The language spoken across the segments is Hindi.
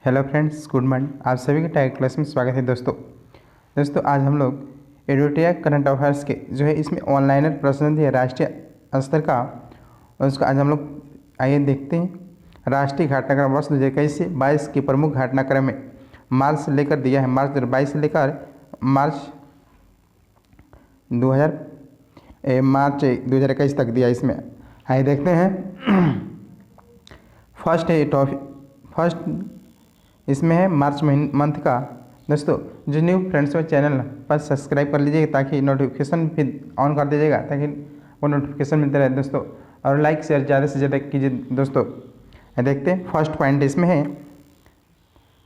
Hello friends, good morning. आप सभी के टाइगर क्लास में स्वागत है दोस्तों आज हम लोग एडोटिया करंट अफेयर्स के जो है इसमें ऑनलाइनर प्रश्न दिए राष्ट्रीय स्तर का, और उसका आज हम लोग आइए देखते हैं। राष्ट्रीय घटनाक्रम वर्ष 2021 से 22 के प्रमुख घटनाक्रम में मार्च से लेकर दिया है, मार्च 2022 से लेकर मार्च 2021 तक दिया। इसमें आइए देखते हैं। फर्स्ट इसमें है मार्च मंथ का। दोस्तों जो न्यू फ्रेंड्स में चैनल पर सब्सक्राइब कर लीजिएगा ताकि नोटिफिकेशन भी ऑन कर दीजिएगा ताकि वो नोटिफिकेशन मिलते रहे दोस्तों, और लाइक शेयर ज़्यादा से ज़्यादा कीजिए दोस्तों। देखते हैं फर्स्ट पॉइंट इसमें है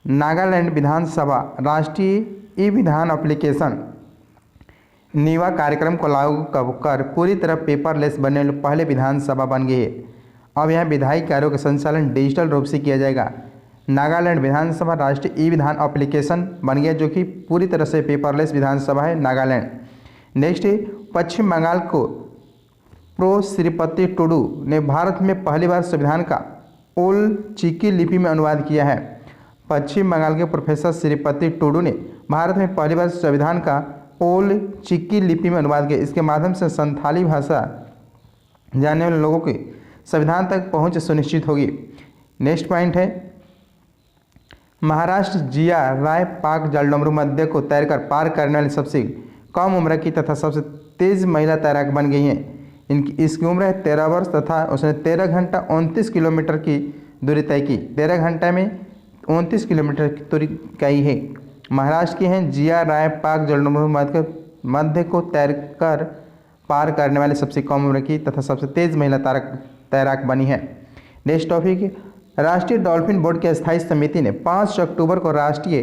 नागालैंड विधानसभा राष्ट्रीय ई विधान एप्लीकेशन नीवा कार्यक्रम को लागू कर पूरी तरह पेपरलेस बनने वाली पहले विधानसभा बन गई है। अब यहाँ विधायी कार्यों का संचालन डिजिटल रूप से किया जाएगा। नागालैंड विधानसभा राष्ट्रीय ई विधान एप्लीकेशन बन गया जो कि पूरी तरह से पेपरलेस विधानसभा है नागालैंड। नेक्स्ट है पश्चिम बंगाल को प्रो श्रीपति टुडू ने भारत में पहली बार संविधान का ओल चिकी लिपि में अनुवाद किया है। पश्चिम बंगाल के प्रोफेसर श्रीपति टुडू ने भारत में पहली बार संविधान का ओल चिकी लिपि में अनुवाद किया। इसके माध्यम से संथाली भाषा जानने वाले लोगों के संविधान तक पहुंच सुनिश्चित होगी। नेक्स्ट पॉइंट है महाराष्ट्र जिया राय पाक जलडमरू मध्य को तैरकर पार करने वाली सबसे कम उम्र की तथा सबसे तेज महिला तैराक बन गई हैं। इसकी उम्र है 13 वर्ष तथा उसने 13 घंटा 29 किलोमीटर की दूरी तय की। 13 घंटे में 29 किलोमीटर की दूरी तय है। महाराष्ट्र की हैं जिया राय पाक जलडमरू मध्य को तैरकर पार करने वाली सबसे कम उम्र की तथा सबसे तेज महिला तैराक बनी है। नेक्स्ट टॉपिक राष्ट्रीय डॉल्फिन बोर्ड की स्थायी समिति ने 5 अक्टूबर को राष्ट्रीय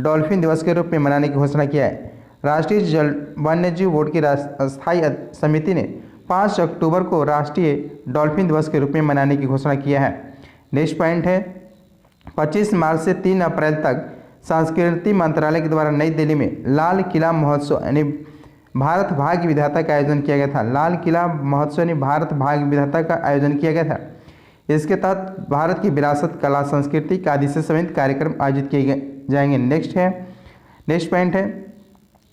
डॉल्फिन दिवस के रूप में मनाने की घोषणा किया है। राष्ट्रीय वन्यजीव बोर्ड की स्थायी समिति ने 5 अक्टूबर को राष्ट्रीय डॉल्फिन दिवस के रूप में मनाने की घोषणा किया है। नेक्स्ट पॉइंट है 25 मार्च से 3 अप्रैल तक संस्कृति मंत्रालय के द्वारा नई दिल्ली में लाल किला महोत्सव यानी भारत भाग्य विधाता का आयोजन किया गया था। लाल किला महोत्सव यानी भारत भाग्य विधाता का आयोजन किया गया था। इसके तहत भारत की विरासत कला संस्कृति का आदि से समेत कार्यक्रम आयोजित किए जाएंगे। नेक्स्ट पॉइंट है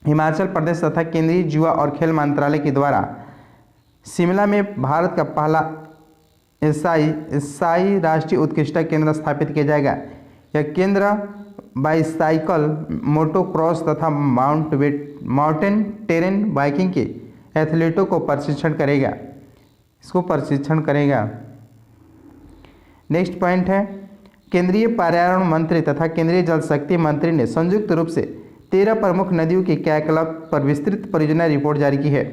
हिमाचल प्रदेश तथा केंद्रीय युवा और खेल मंत्रालय के द्वारा शिमला में भारत का पहला एसआई राष्ट्रीय उत्कृष्टता केंद्र स्थापित किया जाएगा। यह केंद्र बाईसाइकिल मोटोक्रॉस तथा माउंटेन टेरेन बाइकिंग के एथलीटों को प्रशिक्षण करेगा। नेक्स्ट पॉइंट है केंद्रीय पर्यावरण मंत्री तथा केंद्रीय जल शक्ति मंत्री ने संयुक्त रूप से 13 प्रमुख नदियों के क्रियाकलाप पर विस्तृत परियोजना रिपोर्ट जारी की है।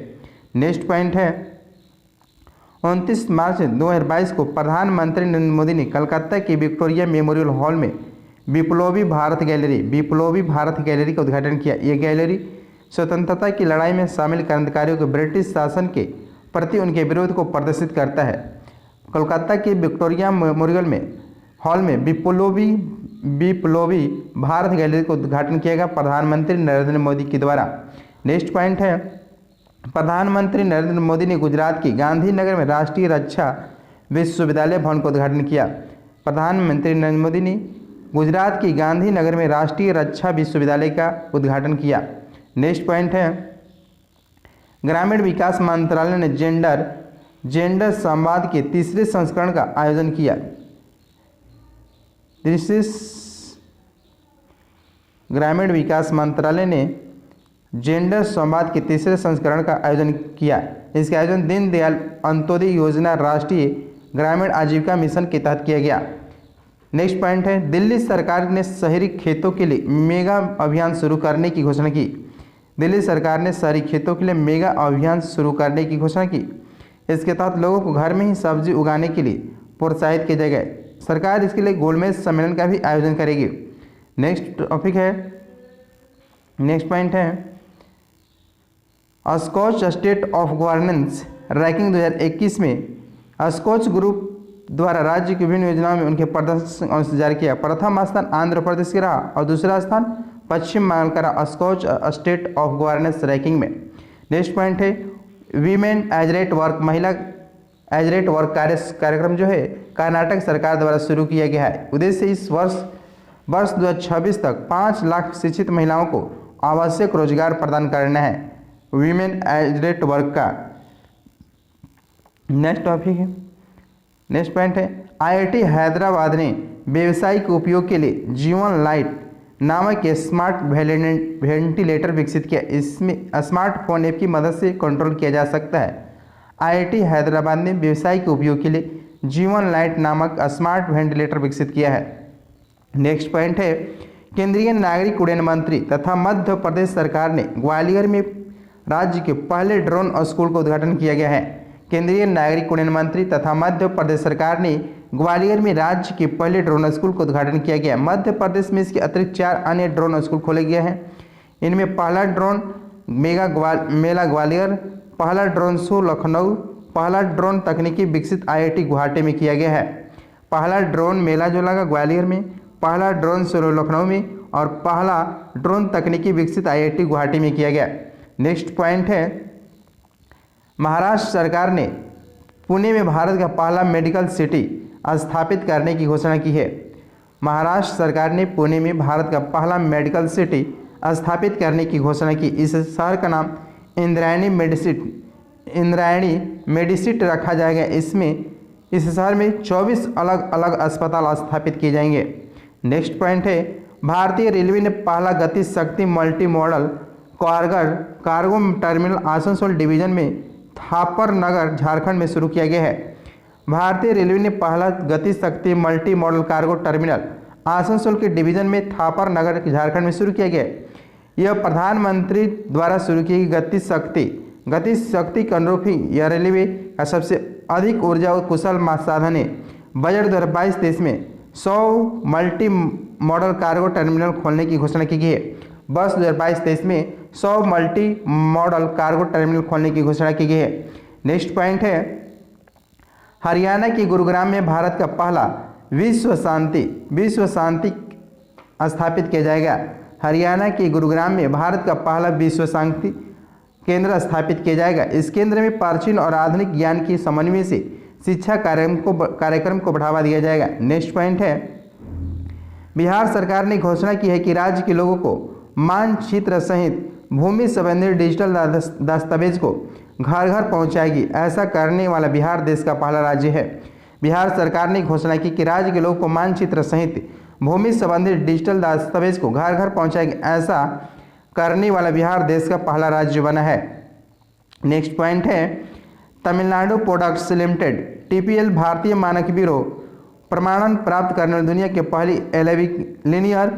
नेक्स्ट पॉइंट है 29 मार्च 2022 को प्रधानमंत्री नरेंद्र मोदी ने कलकत्ता के विक्टोरिया मेमोरियल हॉल में विप्लवी भारत गैलरी का उद्घाटन किया। यह गैलरी स्वतंत्रता की लड़ाई में शामिल क्रांतिकारियों के ब्रिटिश शासन के प्रति उनके विरोध को प्रदर्शित करता है। कोलकाता के विक्टोरिया मेमोरियल हॉल में विप्लवी भारत गैलरी का उद्घाटन किया गया प्रधानमंत्री नरेंद्र मोदी के द्वारा। नेक्स्ट पॉइंट है प्रधानमंत्री नरेंद्र मोदी ने गुजरात के गांधीनगर में राष्ट्रीय रक्षा विश्वविद्यालय भवन का उद्घाटन किया। प्रधानमंत्री नरेंद्र मोदी ने गुजरात की गांधीनगर में राष्ट्रीय रक्षा विश्वविद्यालय का उद्घाटन किया। नेक्स्ट पॉइंट है ग्रामीण विकास मंत्रालय ने जेंडर संवाद के तीसरे संस्करण का आयोजन किया। ग्रामीण विकास मंत्रालय ने जेंडर संवाद के तीसरे संस्करण का आयोजन किया। इसका आयोजन दीनदयाल अंत्योदय योजना राष्ट्रीय ग्रामीण आजीविका मिशन के तहत किया गया। नेक्स्ट पॉइंट है दिल्ली सरकार ने शहरी खेतों के लिए मेगा अभियान शुरू करने की घोषणा की। दिल्ली सरकार ने शहरी खेतों के लिए मेगा अभियान शुरू करने की घोषणा की। इसके तहत लोगों को घर में ही सब्जी उगाने के लिए प्रोत्साहित किया जाएगा। सरकार इसके लिए गोलमेज सम्मेलन का भी आयोजन करेगी। नेक्स्ट पॉइंट है Skoch state of governance ranking 2021 में स्कॉच ग्रुप द्वारा राज्य की विभिन्न योजनाओं में उनके प्रदर्शन अनुसार जारी किया। प्रथम स्थान आंध्र प्रदेश का रहा और दूसरा स्थान पश्चिम बंगाल का रहा Skoch state of governance ranking में। नेक्स्ट पॉइंट है वीमेन एज रेट वर्क महिला एज रेट वर्क कार्यक्रम जो है कर्नाटक सरकार द्वारा शुरू किया गया है। उद्देश्य इस वर्ष वर्ष 2026 तक 5 लाख शिक्षित महिलाओं को आवश्यक रोजगार प्रदान करना है। वीमेन एडेड वर्क का नेक्स्ट टॉपिक है, नेक्स्ट पॉइंट है आईआईटी हैदराबाद ने व्यावसायिक उपयोग के लिए जीवन लाइट नामक एक स्मार्ट वेंटिलेटर विकसित किया। इसमें स्मार्टफोन ऐप की मदद से कंट्रोल किया जा सकता है। आईआईटी हैदराबाद ने व्यावसायिक उपयोग के लिए जीवन लाइट नामक स्मार्ट वेंटिलेटर विकसित किया है। नेक्स्ट पॉइंट है केंद्रीय नागरिक उड्डयन मंत्री तथा मध्य प्रदेश सरकार ने ग्वालियर में राज्य के पहले ड्रोन स्कूल का उद्घाटन किया गया है। केंद्रीय नागरिक उड्डयन मंत्री तथा मध्य प्रदेश सरकार ने ग्वालियर में राज्य के पहले ड्रोन स्कूल का उद्घाटन किया गया। मध्य प्रदेश में इसके अतिरिक्त 4 अन्य ड्रोन स्कूल खोले गए हैं। इनमें पहला ड्रोन मेला ग्वालियर, पहला ड्रोन शो लखनऊ, पहला ड्रोन तकनीकी विकसित आईआईटी गुवाहाटी में किया गया है। पहला ड्रोन मेला जो लगा ग्वालियर में, पहला ड्रोन शो लखनऊ में और पहला ड्रोन तकनीकी विकसित आईआईटी गुवाहाटी में किया गया। नेक्स्ट पॉइंट है महाराष्ट्र सरकार ने पुणे में भारत का पहला मेडिकल सिटी स्थापित करने की घोषणा की है। महाराष्ट्र सरकार ने पुणे में भारत का पहला मेडिकल सिटी स्थापित करने की घोषणा की। इस शहर का नाम इंद्रायणी मेडिसिटी रखा जाएगा। इस शहर में 24 अलग अलग अस्पताल स्थापित किए जाएंगे। नेक्स्ट पॉइंट है भारतीय रेलवे ने पहला गति शक्ति multi modal cargo terminal Asansol division में थापर नगर झारखंड में शुरू किया गया है। भारतीय रेलवे ने पहला गति शक्ति multi modal cargo terminal Asansol के डिवीजन में थापर नगर झारखंड में शुरू किया गया। यह प्रधानमंत्री द्वारा शुरू की गई गति शक्ति के अनुरूप ही यह रेलवे का सबसे अधिक ऊर्जा कुशल साधन है। बजट 2022-23 में 100 मल्टी मॉडल कार्गो टर्मिनल खोलने की घोषणा की गई है। वर्ष 2022-23 में 100 मल्टी मॉडल कार्गो टर्मिनल खोलने की घोषणा की गई है। नेक्स्ट पॉइंट है हरियाणा के गुरुग्राम में भारत का पहला विश्व शांति स्थापित किया जाएगा। हरियाणा के गुरुग्राम में भारत का पहला विश्व शांति केंद्र स्थापित किया जाएगा। इस केंद्र में प्राचीन और आधुनिक ज्ञान की समन्वय से शिक्षा कार्यक्रम को बढ़ावा दिया जाएगा। नेक्स्ट पॉइंट है बिहार सरकार ने घोषणा की है कि राज्य के लोगों को मानचित्र सहित भूमि संबंधी डिजिटल दस्तावेज को घर घर पहुंचाएगी। ऐसा करने वाला बिहार देश का पहला राज्य है। बिहार सरकार ने घोषणा की कि राज्य के लोगों को मानचित्र सहित भूमि संबंधी डिजिटल दस्तावेज को घर घर पहुंचाएगी। ऐसा करने वाला बिहार देश का पहला राज्य बना है। नेक्स्ट पॉइंट है तमिलनाडु प्रोडक्ट्स लिमिटेड TPL भारतीय मानक ब्यूरो प्रमाणन प्राप्त करने वाली दुनिया की पहली लीनियर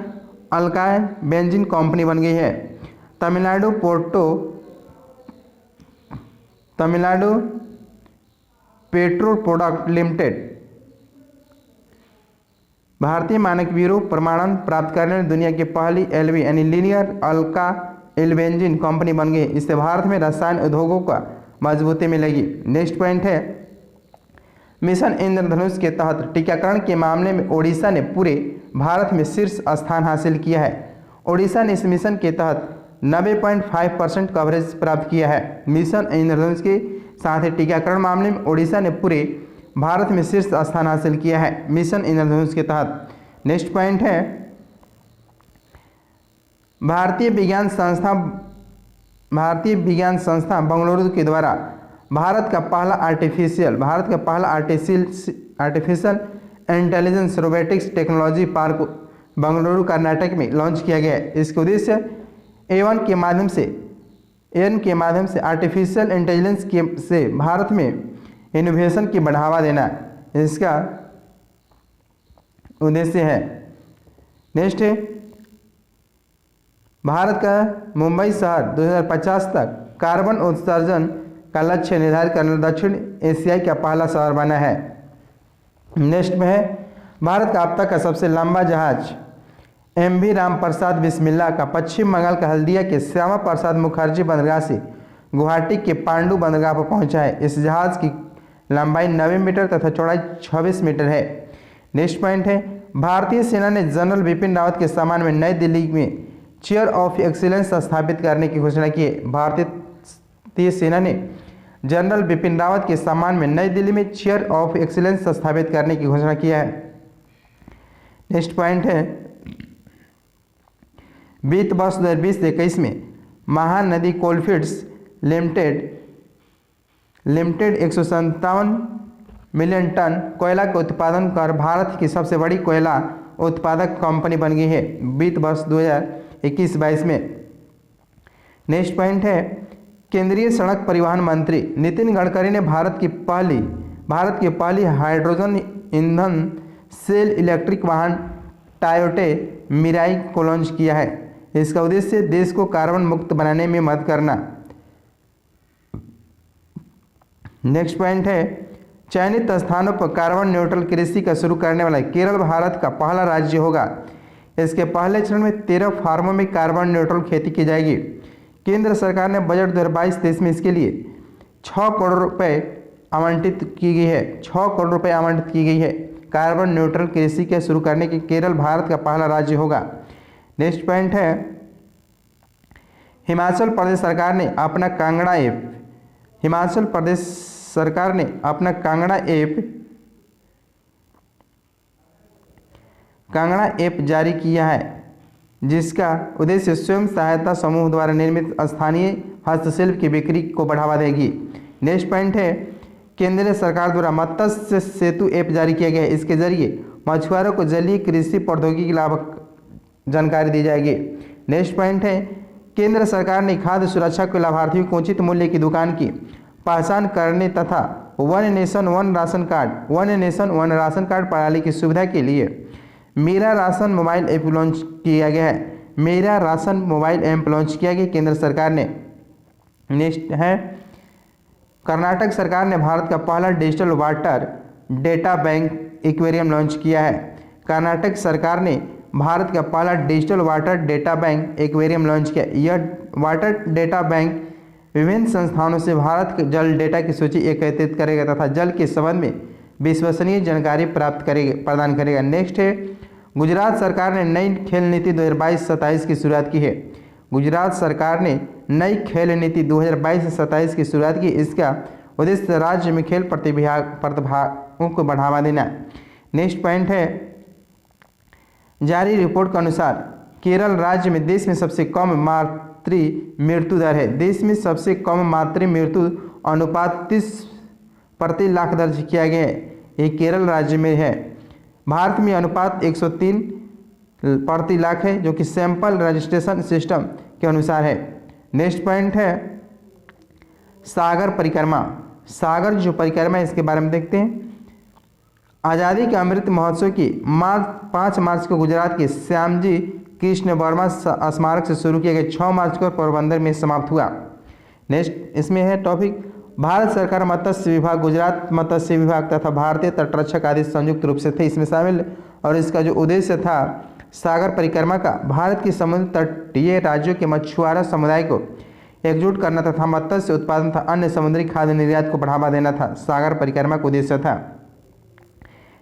अल्काइल बेंजीन कंपनी बन गई है। तमिलनाडु पेट्रो प्रोडक्ट लिमिटेड भारतीय मानक ब्यूरो प्रमाणन प्राप्त करने वाली दुनिया की पहली LV यानी लीनियर अल्काइल बेंजीन कंपनी बन गई। इससे भारत में रसायन उद्योगों का मजबूती मिलेगी। नेक्स्ट पॉइंट है मिशन इंद्रधनुष के तहत टीकाकरण के मामले में ओडिशा ने पूरे भारत में शीर्ष स्थान हासिल किया है। ओडिशा ने इस मिशन के तहत 90.5% कवरेज प्राप्त किया है। मिशन इंद्रधनुष के साथ ही टीकाकरण मामले में ओडिशा ने पूरे भारत में शीर्ष स्थान हासिल किया है मिशन इंद्रधनुष के तहत। नेक्स्ट पॉइंट है भारतीय विज्ञान संस्था बेंगलुरु के द्वारा भारत का पहला artificial intelligence robotics technology park Bengaluru Karnataka में लॉन्च किया गया है। इसका उद्देश्य एन के माध्यम से आर्टिफिशियल इंटेलिजेंस से भारत में इनोवेशन की बढ़ावा देना इसका उद्देश्य है। नेक्स्ट है भारत का मुंबई शहर 2050 तक कार्बन उत्सर्जन का लक्ष्य निर्धारित करने दक्षिण एशिया का पहला शहर बना है। नेक्स्ट में है भारत का अब तक का सबसे लंबा जहाज MV रामप्रसाद बिस्मिल्ला का पश्चिम बंगाल का हल्दिया के श्यामा प्रसाद मुखर्जी बंदरगाह से गुवाहाटी के पांडु बंदरगाह पर पहुंचा है। इस जहाज की लंबाई 90 मीटर तथा चौड़ाई 26 मीटर है। नेक्स्ट पॉइंट है भारतीय सेना ने जनरल बिपिन रावत के सम्मान में नई दिल्ली में चेयर ऑफ एक्सीलेंस स्थापित करने की घोषणा की है। भारतीय सेना ने जनरल बिपिन रावत के सम्मान में नई दिल्ली में चेयर ऑफ एक्सीलेंस स्थापित करने की घोषणा किया है। नेक्स्ट पॉइंट है वित्त वर्ष 2020-21 में Mahanadi coalfields limited 157 million ton कोयला का उत्पादन कर भारत की सबसे बड़ी कोयला उत्पादक कंपनी बन गई है वित्त वर्ष 2021-22 में। नेक्स्ट पॉइंट है, केंद्रीय सड़क परिवहन मंत्री नितिन गडकरी ने भारत की पहली हाइड्रोजन ईंधन सेल इलेक्ट्रिक वाहन टोयोटा मिराई को लॉन्च किया है। इसका उद्देश्य देश को कार्बन मुक्त बनाने में मदद करना। नेक्स्ट पॉइंट है, चयनित स्थानों पर कार्बन न्यूट्रल कृषि का शुरू करने वाला केरल भारत का पहला राज्य होगा। इसके पहले चरण में 13 फार्मों में कार्बन न्यूट्रल खेती की जाएगी। केंद्र सरकार ने बजट 2022-23 में इसके लिए 6 करोड़ रुपए आवंटित की गई है। 6 करोड़ रुपए आवंटित की गई है। कार्बन न्यूट्रल कृषि के शुरू करने के केरल भारत का पहला राज्य होगा। नेक्स्ट पॉइंट है, हिमाचल प्रदेश सरकार ने अपना कांगड़ा ऐप जारी किया है, जिसका उद्देश्य स्वयं सहायता समूह द्वारा निर्मित स्थानीय हस्तशिल्प की बिक्री को बढ़ावा देगी। नेक्स्ट पॉइंट है, केंद्र सरकार द्वारा मत्स्य सेतु ऐप जारी किया गया है। इसके जरिए मछुआरों को जलीय कृषि प्रौद्योगिकी की लाभ जानकारी दी जाएगी। नेक्स्ट पॉइंट है, केंद्र सरकार ने खाद्य सुरक्षा के लाभार्थियों को उचित मूल्य की दुकान की पहचान करने तथा one nation one ration card प्रणाली की सुविधा के लिए मेरा राशन मोबाइल ऐप लॉन्च किया गया है। मेरा राशन मोबाइल ऐप लॉन्च किया गया केंद्र सरकार ने। नेक्स्ट है, कर्नाटक सरकार ने भारत का पहला digital water data bank aquarium launch किया है। कर्नाटक सरकार ने भारत का पहला digital water data bank aquarium launch किया। यह वाटर डेटा बैंक विभिन्न संस्थानों से भारत के जल डेटा की सूची एकत्रित करेगा तथा जल के संबंध में विश्वसनीय जानकारी प्रदान करेगा। नेक्स्ट है, गुजरात सरकार ने नई खेल नीति 2022-27 की शुरुआत की है। गुजरात सरकार ने नई खेल नीति 2022-27 की शुरुआत की। इसका उद्देश्य राज्य में खेल प्रतिभाओं को बढ़ावा देना। नेक्स्ट पॉइंट है, जारी रिपोर्ट के अनुसार केरल राज्य में देश में सबसे कम मातृ मृत्यु दर है। देश में सबसे कम मातृ मृत्यु अनुपात 30 प्रति लाख दर्ज किया गया है। ये केरल राज्य में है। भारत में अनुपात 103 प्रति लाख है, जो कि सैंपल रजिस्ट्रेशन सिस्टम के अनुसार है। नेक्स्ट पॉइंट है, सागर परिक्रमा। सागर जो परिक्रमा है इसके बारे में देखते हैं। आज़ादी के अमृत महोत्सव की 5 मार्च को गुजरात के श्यामजी कृष्ण वर्मा स्मारक से शुरू किया गया, 6 मार्च को पोरबंदर में समाप्त हुआ। नेक्स्ट इसमें है टॉपिक, भारत सरकार मत्स्य विभाग, गुजरात मत्स्य विभाग तथा भारतीय तटरक्षक आदि संयुक्त रूप से थे इसमें शामिल। और इसका जो उद्देश्य था सागर परिक्रमा का, भारत की समुद्र तटीय राज्यों के मछुआरा समुदाय को एकजुट करना तथा मत्स्य उत्पादन तथा अन्य समुद्री खाद्य निर्यात को बढ़ावा देना था। सागर परिक्रमा का उद्देश्य था।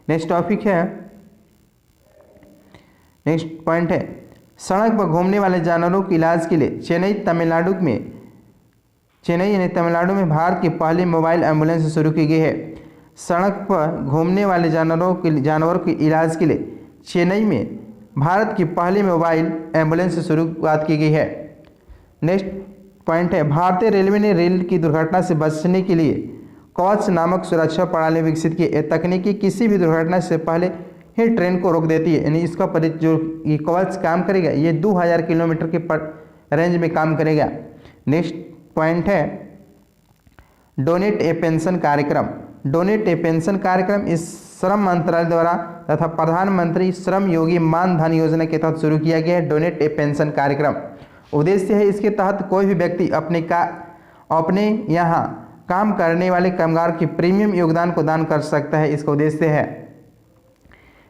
नेक्स्ट टॉपिक है, नेक्स्ट पॉइंट है, सड़क पर घूमने वाले जानवरों के इलाज के लिए चेन्नई यानी तमिलनाडु में भारत की पहली मोबाइल एम्बुलेंस शुरू की गई है। सड़क पर घूमने वाले जानवरों के इलाज के लिए चेन्नई में भारत की पहली मोबाइल एम्बुलेंस से शुरुआत की गई है। नेक्स्ट पॉइंट है, भारतीय रेलवे ने रेल की दुर्घटना से बचने के लिए कवच नामक सुरक्षा प्रणाली विकसित की। यह तकनीकी किसी भी दुर्घटना से पहले ही ट्रेन को रोक देती है। यानी इसका जो ये कवच काम करेगा ये 2000 किलोमीटर के रेंज में काम करेगा। नेक्स्ट पॉइंट है, डोनेट ए पेंशन कार्यक्रम। डोनेट ए पेंशन कार्यक्रम इस श्रम मंत्रालय द्वारा तथा प्रधानमंत्री श्रम योगी मान धन योजना के तहत शुरू किया गया है। डोनेट ए पेंशन कार्यक्रम उद्देश्य है, इसके तहत कोई भी व्यक्ति अपने यहाँ काम करने वाले कामगार की प्रीमियम योगदान को दान कर सकता है। इसका उद्देश्य है।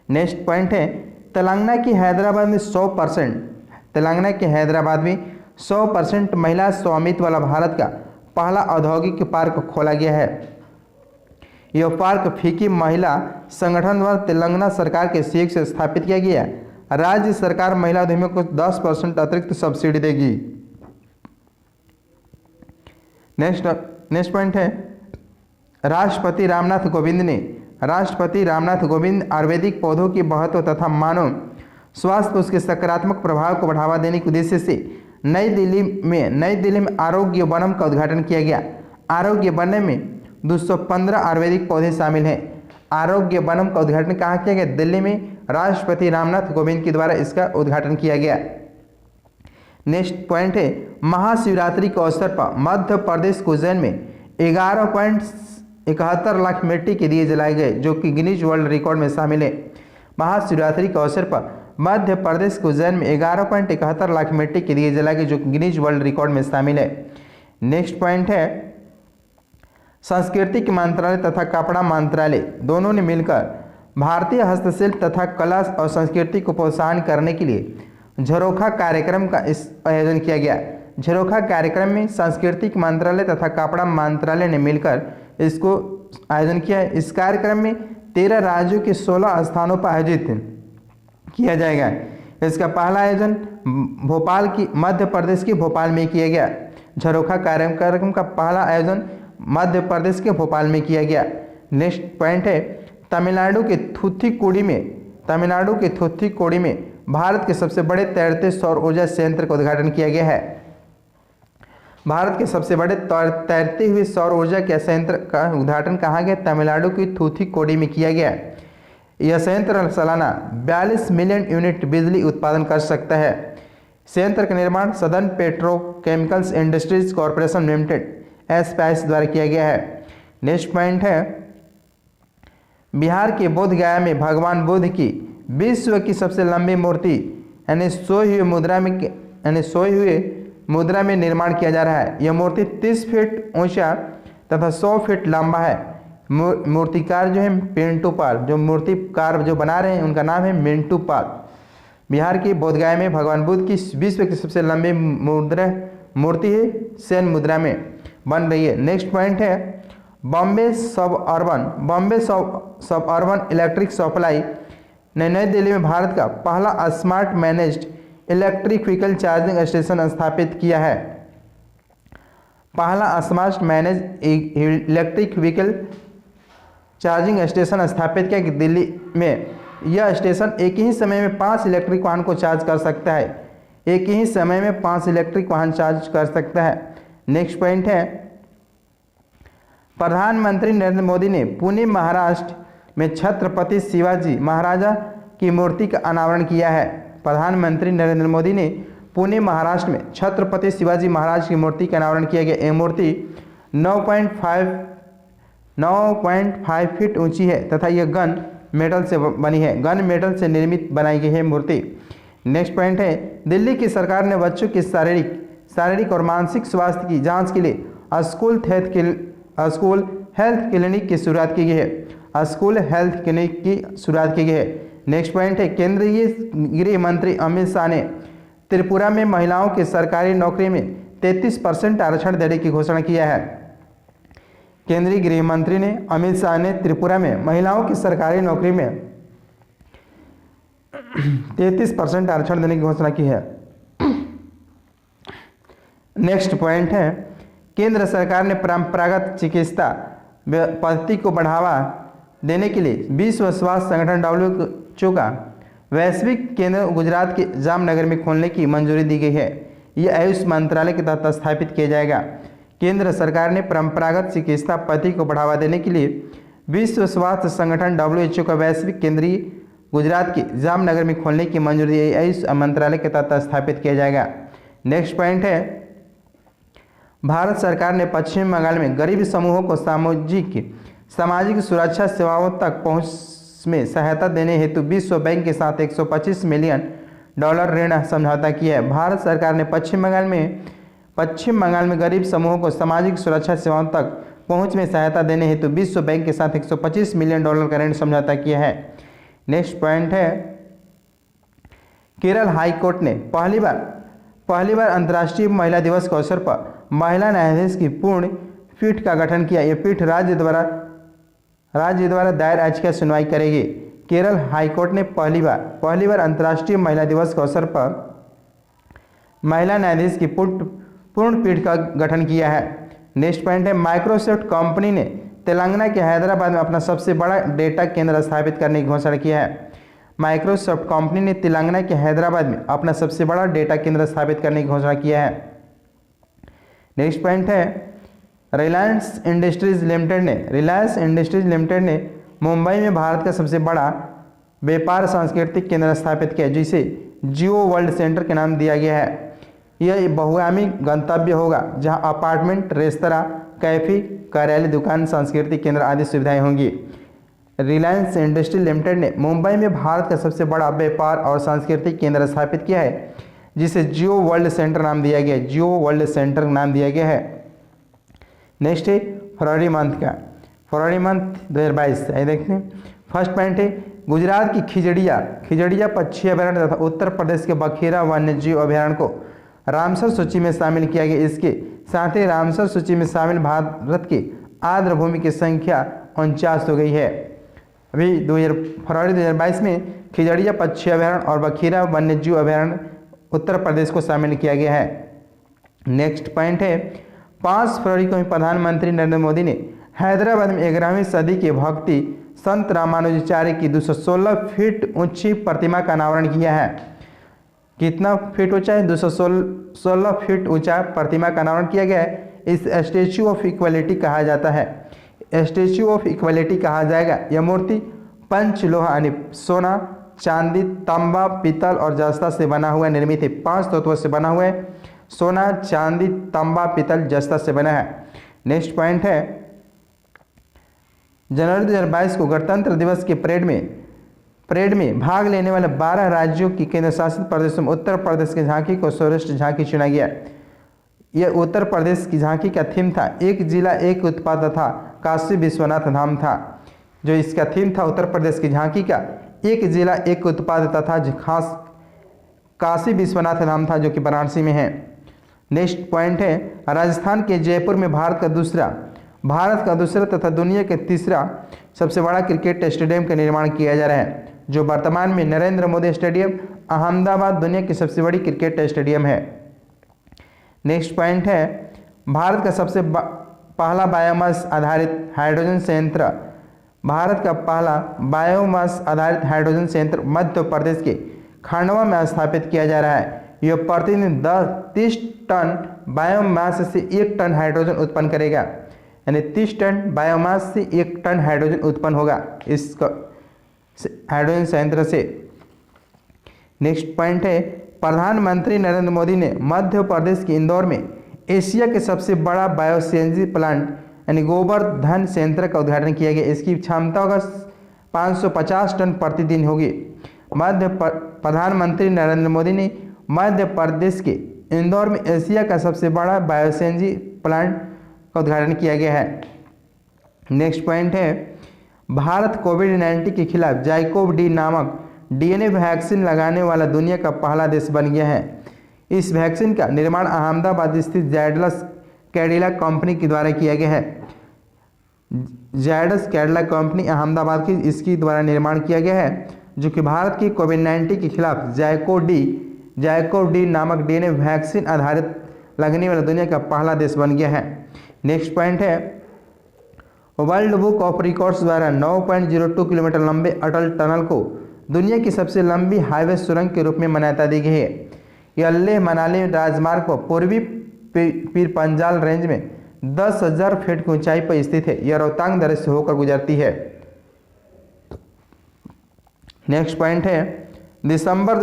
नेक्स्ट पॉइंट है, तेलंगाना की हैदराबाद में 100% महिला स्वामित्व वाला भारत का पहला औद्योगिक पार्क खोला गया है। यह पार्क फीकी महिला संगठन द्वारा तेलंगाना सरकार के सहयोग से स्थापित किया गया है। राज्य सरकार महिला उद्यमियों को 10% अतिरिक्त सब्सिडी देगी। नेक्स्ट पॉइंट है, राष्ट्रपति रामनाथ कोविंद आयुर्वेदिक पौधों की महत्व तथा मानव स्वास्थ्य पर उसके सकारात्मक प्रभाव को बढ़ावा देने के उद्देश्य से नई दिल्ली में आरोग्य वनम का उद्घाटन किया गया। आरोग्य वनम में 215 आयुर्वेदिक पौधे शामिल हैं। आरोग्य वनम का उद्घाटन कहाँ किया गया? दिल्ली में राष्ट्रपति रामनाथ कोविंद के द्वारा इसका उद्घाटन किया गया। नेक्स्ट पॉइंट है, महाशिवरात्रि के अवसर पर मध्य प्रदेश के उज्जैन में 11.71 लाख मिट्टी के दिए जलाए गए, जो कि गिनीज वर्ल्ड रिकॉर्ड में शामिल है। महाशिवरात्रि के अवसर पर मध्य प्रदेश के उज्जैन में 11.71 लाख मिट्टी के दिए जलाए गए, जो कि गिनीज वर्ल्ड रिकॉर्ड में शामिल है। नेक्स्ट पॉइंट है, सांस्कृतिक मंत्रालय तथा कपड़ा मंत्रालय दोनों ने मिलकर भारतीय हस्तशिल्प तथा कला और संस्कृति को प्रोत्साहन करने के लिए झरोखा कार्यक्रम का आयोजन किया गया। झरोखा कार्यक्रम में सांस्कृतिक मंत्रालय तथा कपड़ा मंत्रालय ने मिलकर इसको आयोजन किया। इस कार्यक्रम में 13 राज्यों के 16 स्थानों पर आयोजित किया जाएगा। इसका पहला आयोजन भोपाल की मध्य प्रदेश के भोपाल में किया गया। झरोखा कार्यक्रम का पहला आयोजन मध्य प्रदेश के भोपाल में किया गया। नेक्स्ट पॉइंट है, तमिलनाडु के थूथुक्कुडी में भारत के सबसे बड़े तैरते सौर ऊर्जा संयंत्र का उद्घाटन किया गया है। भारत के सबसे बड़े तैरते हुए सौर ऊर्जा के संयंत्र का उद्घाटन कहाँ गया? तमिलनाडु की थूथुक्कुडी में किया गया। यह संयंत्र सालाना 42 मिलियन यूनिट बिजली उत्पादन कर सकता है। संयंत्र का निर्माण southern petrochemicals industries corporation limited SPICE द्वारा किया गया है। नेक्स्ट पॉइंट है, बिहार के बोधगया में भगवान बुद्ध की विश्व की सबसे लंबी मूर्ति यानी सोई हुए मुद्रा में निर्माण किया जा रहा है। यह मूर्ति 30 फीट ऊंचा तथा 100 फीट लंबा है। मूर्तिकार जो है पिंटू पाल, जो मूर्तिकार जो बना रहे हैं उनका नाम है मिंटू पाल। बिहार के बोधगया में भगवान बुद्ध की विश्व की सबसे लंबी मूर्ति है सेन मुद्रा में बन रही है। नेक्स्ट पॉइंट है, बॉम्बे सब अर्बन इलेक्ट्रिक सप्लाई ने नई दिल्ली में भारत का पहला smart managed electric vehicle charging station स्थापित किया है। पहला smart manage electric vehicle charging station स्थापित किया कि दिल्ली में यह स्टेशन एक ही समय में 5 इलेक्ट्रिक वाहन को चार्ज कर सकता है। एक ही समय में 5 इलेक्ट्रिक वाहन चार्ज कर सकता है। नेक्स्ट पॉइंट है, प्रधानमंत्री नरेंद्र मोदी ने पुणे महाराष्ट्र में छत्रपति शिवाजी महाराजा की मूर्ति का अनावरण किया है। प्रधानमंत्री नरेंद्र मोदी ने पुणे महाराष्ट्र में छत्रपति शिवाजी महाराज की मूर्ति का अनावरण किया गया। यह मूर्ति 9.5 फीट ऊंची है तथा यह गन मेटल से बनी है। गन मेटल से निर्मित बनाई गई है मूर्ति। नेक्स्ट पॉइंट है, दिल्ली की सरकार ने बच्चों की शारीरिक और मानसिक स्वास्थ्य की जांच के लिए स्कूल हेल्थ क्लिनिक की शुरुआत की गई है। स्कूल हेल्थ क्लिनिक की शुरुआत की गई है। नेक्स्ट पॉइंट है, केंद्रीय गृह मंत्री अमित शाह ने त्रिपुरा में महिलाओं की सरकारी नौकरी में 33% आरक्षण देने की घोषणा किया है। केंद्रीय गृह मंत्री ने अमित शाह ने त्रिपुरा में महिलाओं की सरकारी नौकरी में 33% आरक्षण देने की घोषणा की है। नेक्स्ट पॉइंट है, केंद्र सरकार ने परंपरागत चिकित्सा पद्धति को बढ़ावा देने के लिए विश्व स्वास्थ्य संगठन WHO का वैश्विक केंद्र गुजरात के जामनगर में खोलने की मंजूरी दी गई है। यह आयुष मंत्रालय के तहत स्थापित किया जाएगा। केंद्र सरकार ने परंपरागत चिकित्सा पद्धति को बढ़ावा देने के लिए विश्व स्वास्थ्य संगठन WHO का वैश्विक केंद्रीय गुजरात के जामनगर में खोलने की मंजूरी आयुष मंत्रालय के तहत स्थापित किया जाएगा। नेक्स्ट पॉइंट है, भारत सरकार ने पश्चिम बंगाल में गरीब समूहों को सामाजिक सुरक्षा सेवाओं तक पहुंच में सहायता देने हेतु विश्व बैंक के साथ $125 मिलियन ऋण समझौता किया है। भारत सरकार ने पश्चिम बंगाल में गरीब समूहों को सामाजिक सुरक्षा सेवाओं तक पहुंच में सहायता देने हेतु विश्व बैंक के साथ $125 मिलियन का ऋण समझौता किया है। नेक्स्ट पॉइंट है, केरल हाई कोर्ट ने पहली बार अंतर्राष्ट्रीय महिला दिवस के अवसर पर महिला न्यायाधीश की पूर्ण पीठ का गठन किया। यह पीठ राज्य द्वारा दायर याचिका सुनवाई करेगी। केरल हाईकोर्ट ने पहली बार अंतर्राष्ट्रीय महिला दिवस के अवसर पर महिला न्यायाधीश की पूर्ण पीठ का गठन किया है। नेक्स्ट पॉइंट है, माइक्रोसॉफ्ट कंपनी ने तेलंगाना के हैदराबाद में अपना सबसे बड़ा डेटा केंद्र स्थापित करने की घोषणा की है। माइक्रोसॉफ्ट कंपनी ने तेलंगाना के हैदराबाद में अपना सबसे बड़ा डेटा केंद्र स्थापित करने की घोषणा किया है। नेक्स्ट पॉइंट है रिलायंस इंडस्ट्रीज लिमिटेड ने मुंबई में भारत का सबसे बड़ा व्यापार सांस्कृतिक केंद्र स्थापित किया, जिसे जियो वर्ल्ड सेंटर के नाम दिया गया है। यह बहुआयामी गंतव्य होगा जहां अपार्टमेंट, रेस्तरां, कैफे, कार्यालय, दुकान, सांस्कृतिक केंद्र आदि सुविधाएं होंगी। रिलायंस इंडस्ट्री लिमिटेड ने मुंबई में भारत का सबसे बड़ा व्यापार और सांस्कृतिक केंद्र स्थापित किया है, जिसे जियो वर्ल्ड सेंटर नाम दिया गया है। नेक्स्ट है फरवरी मंथ 2022 आइए देखते हैं। फर्स्ट पॉइंट है गुजरात की खिजड़िया पक्षी अभयारण्य तथा उत्तर प्रदेश के बखेरा वन्यजीव अभयारण्य को रामसर सूची में शामिल किया गया। इसके साथ ही रामसर सूची में शामिल भारत की आर्द्रभूमि की संख्या 49 हो गई है। अभी फरवरी 2022 में खिजड़िया पक्षी अभयारण्य और बखेरा वन्यजीव अभयारण्य उत्तर प्रदेश को शामिल किया गया है। नेक्स्ट पॉइंट है 5 फरवरी को प्रधानमंत्री नरेंद्र मोदी ने हैदराबाद में 11वीं सदी के भक्ति संत रामानुजाचार्य की 216 फीट ऊंची प्रतिमा का अनावरण किया है। कितना फीट ऊंचा है? 216 फीट ऊंचा प्रतिमा का अनावरण किया गया है। इस स्टैच्यू ऑफ इक्वलिटी कहा जाता है। स्टैच्यू ऑफ इक्वलिटी कहा जाएगा। यह मूर्ति पंचलोहा यानी सोना, चांदी, तांबा, पीतल और जस्ता से बना हुआ निर्मित है। 5 तत्वों से बना हुआ है। सोना, चांदी, तांबा, पीतल, जस्ता से बना है। नेक्स्ट पॉइंट है जनवरी 2022 को गणतंत्र दिवस के परेड में भाग लेने वाले 12 राज्यों की केंद्र शासित प्रदेशों में उत्तर प्रदेश की झांकी को सर्वश्रेष्ठ झांकी चुना गया। यह उत्तर प्रदेश की झांकी का थीम था एक जिला एक उत्पाद तथा काशी विश्वनाथ धाम था। जो इसका थीम था उत्तर प्रदेश की झांकी का एक जिला एक उत्पाद तथा खास काशी विश्वनाथ धाम था, जो कि वाराणसी में है। नेक्स्ट पॉइंट है राजस्थान के जयपुर में भारत का दूसरा तथा दुनिया के तीसरा सबसे बड़ा क्रिकेट स्टेडियम का निर्माण किया जा रहा है, जो वर्तमान में नरेंद्र मोदी स्टेडियम अहमदाबाद दुनिया की सबसे बड़ी क्रिकेट स्टेडियम है। नेक्स्ट पॉइंट है भारत का सबसे पहला बायोमास आधारित हाइड्रोजन संयंत्र मध्य प्रदेश के खंडवा में स्थापित किया जा रहा है। यह प्रतिदिन 30 टन बायोमास से 1 टन हाइड्रोजन उत्पन्न करेगा, यानी 30 टन बायोमास से 1 टन हाइड्रोजन उत्पन्न होगा इस हाइड्रोजन संयंत्र से। नेक्स्ट पॉइंट है प्रधानमंत्री नरेंद्र मोदी ने मध्य प्रदेश के इंदौर में एशिया के सबसे बड़ा बायो सीएनजी प्लांट यानी गोवर्धन संयंत्र का उद्घाटन किया गया। इसकी क्षमता होगा 550 टन प्रतिदिन होगी। प्रधानमंत्री नरेंद्र मोदी ने मध्य प्रदेश के इंदौर में एशिया का सबसे बड़ा बायो सीएनजी प्लांट का उद्घाटन किया गया है। नेक्स्ट पॉइंट है भारत कोविड-19 के खिलाफ जाइकोव डी नामक डीएनए वैक्सीन लगाने वाला दुनिया का पहला देश बन गया है। इस वैक्सीन का निर्माण अहमदाबाद स्थित जायडस कैडिला कंपनी के द्वारा किया गया है। जायडस कैडिला कंपनी अहमदाबाद की इसकी द्वारा निर्माण किया गया है, जो कि भारत की कोविड-19 के खिलाफ जाइकोव डी नामक डीएनए वैक्सीन आधारित लगने वाला दुनिया का पहला देश बन गया है। नेक्स्ट पॉइंट है वर्ल्ड बुक ऑफ रिकॉर्ड्स द्वारा 9.02 किलोमीटर लंबे अटल टनल को दुनिया की सबसे लंबी हाईवे सुरंग के रूप में मान्यता दी गई है। यह लेह मनाली राजमार्ग पर पूर्वी पीर पंजाल रेंज में 10,000 फीट की ऊंचाई पर स्थित है। यह रोहतांग दर्रे से होकर गुजरती है। नेक्स्ट पॉइंट है दिसंबर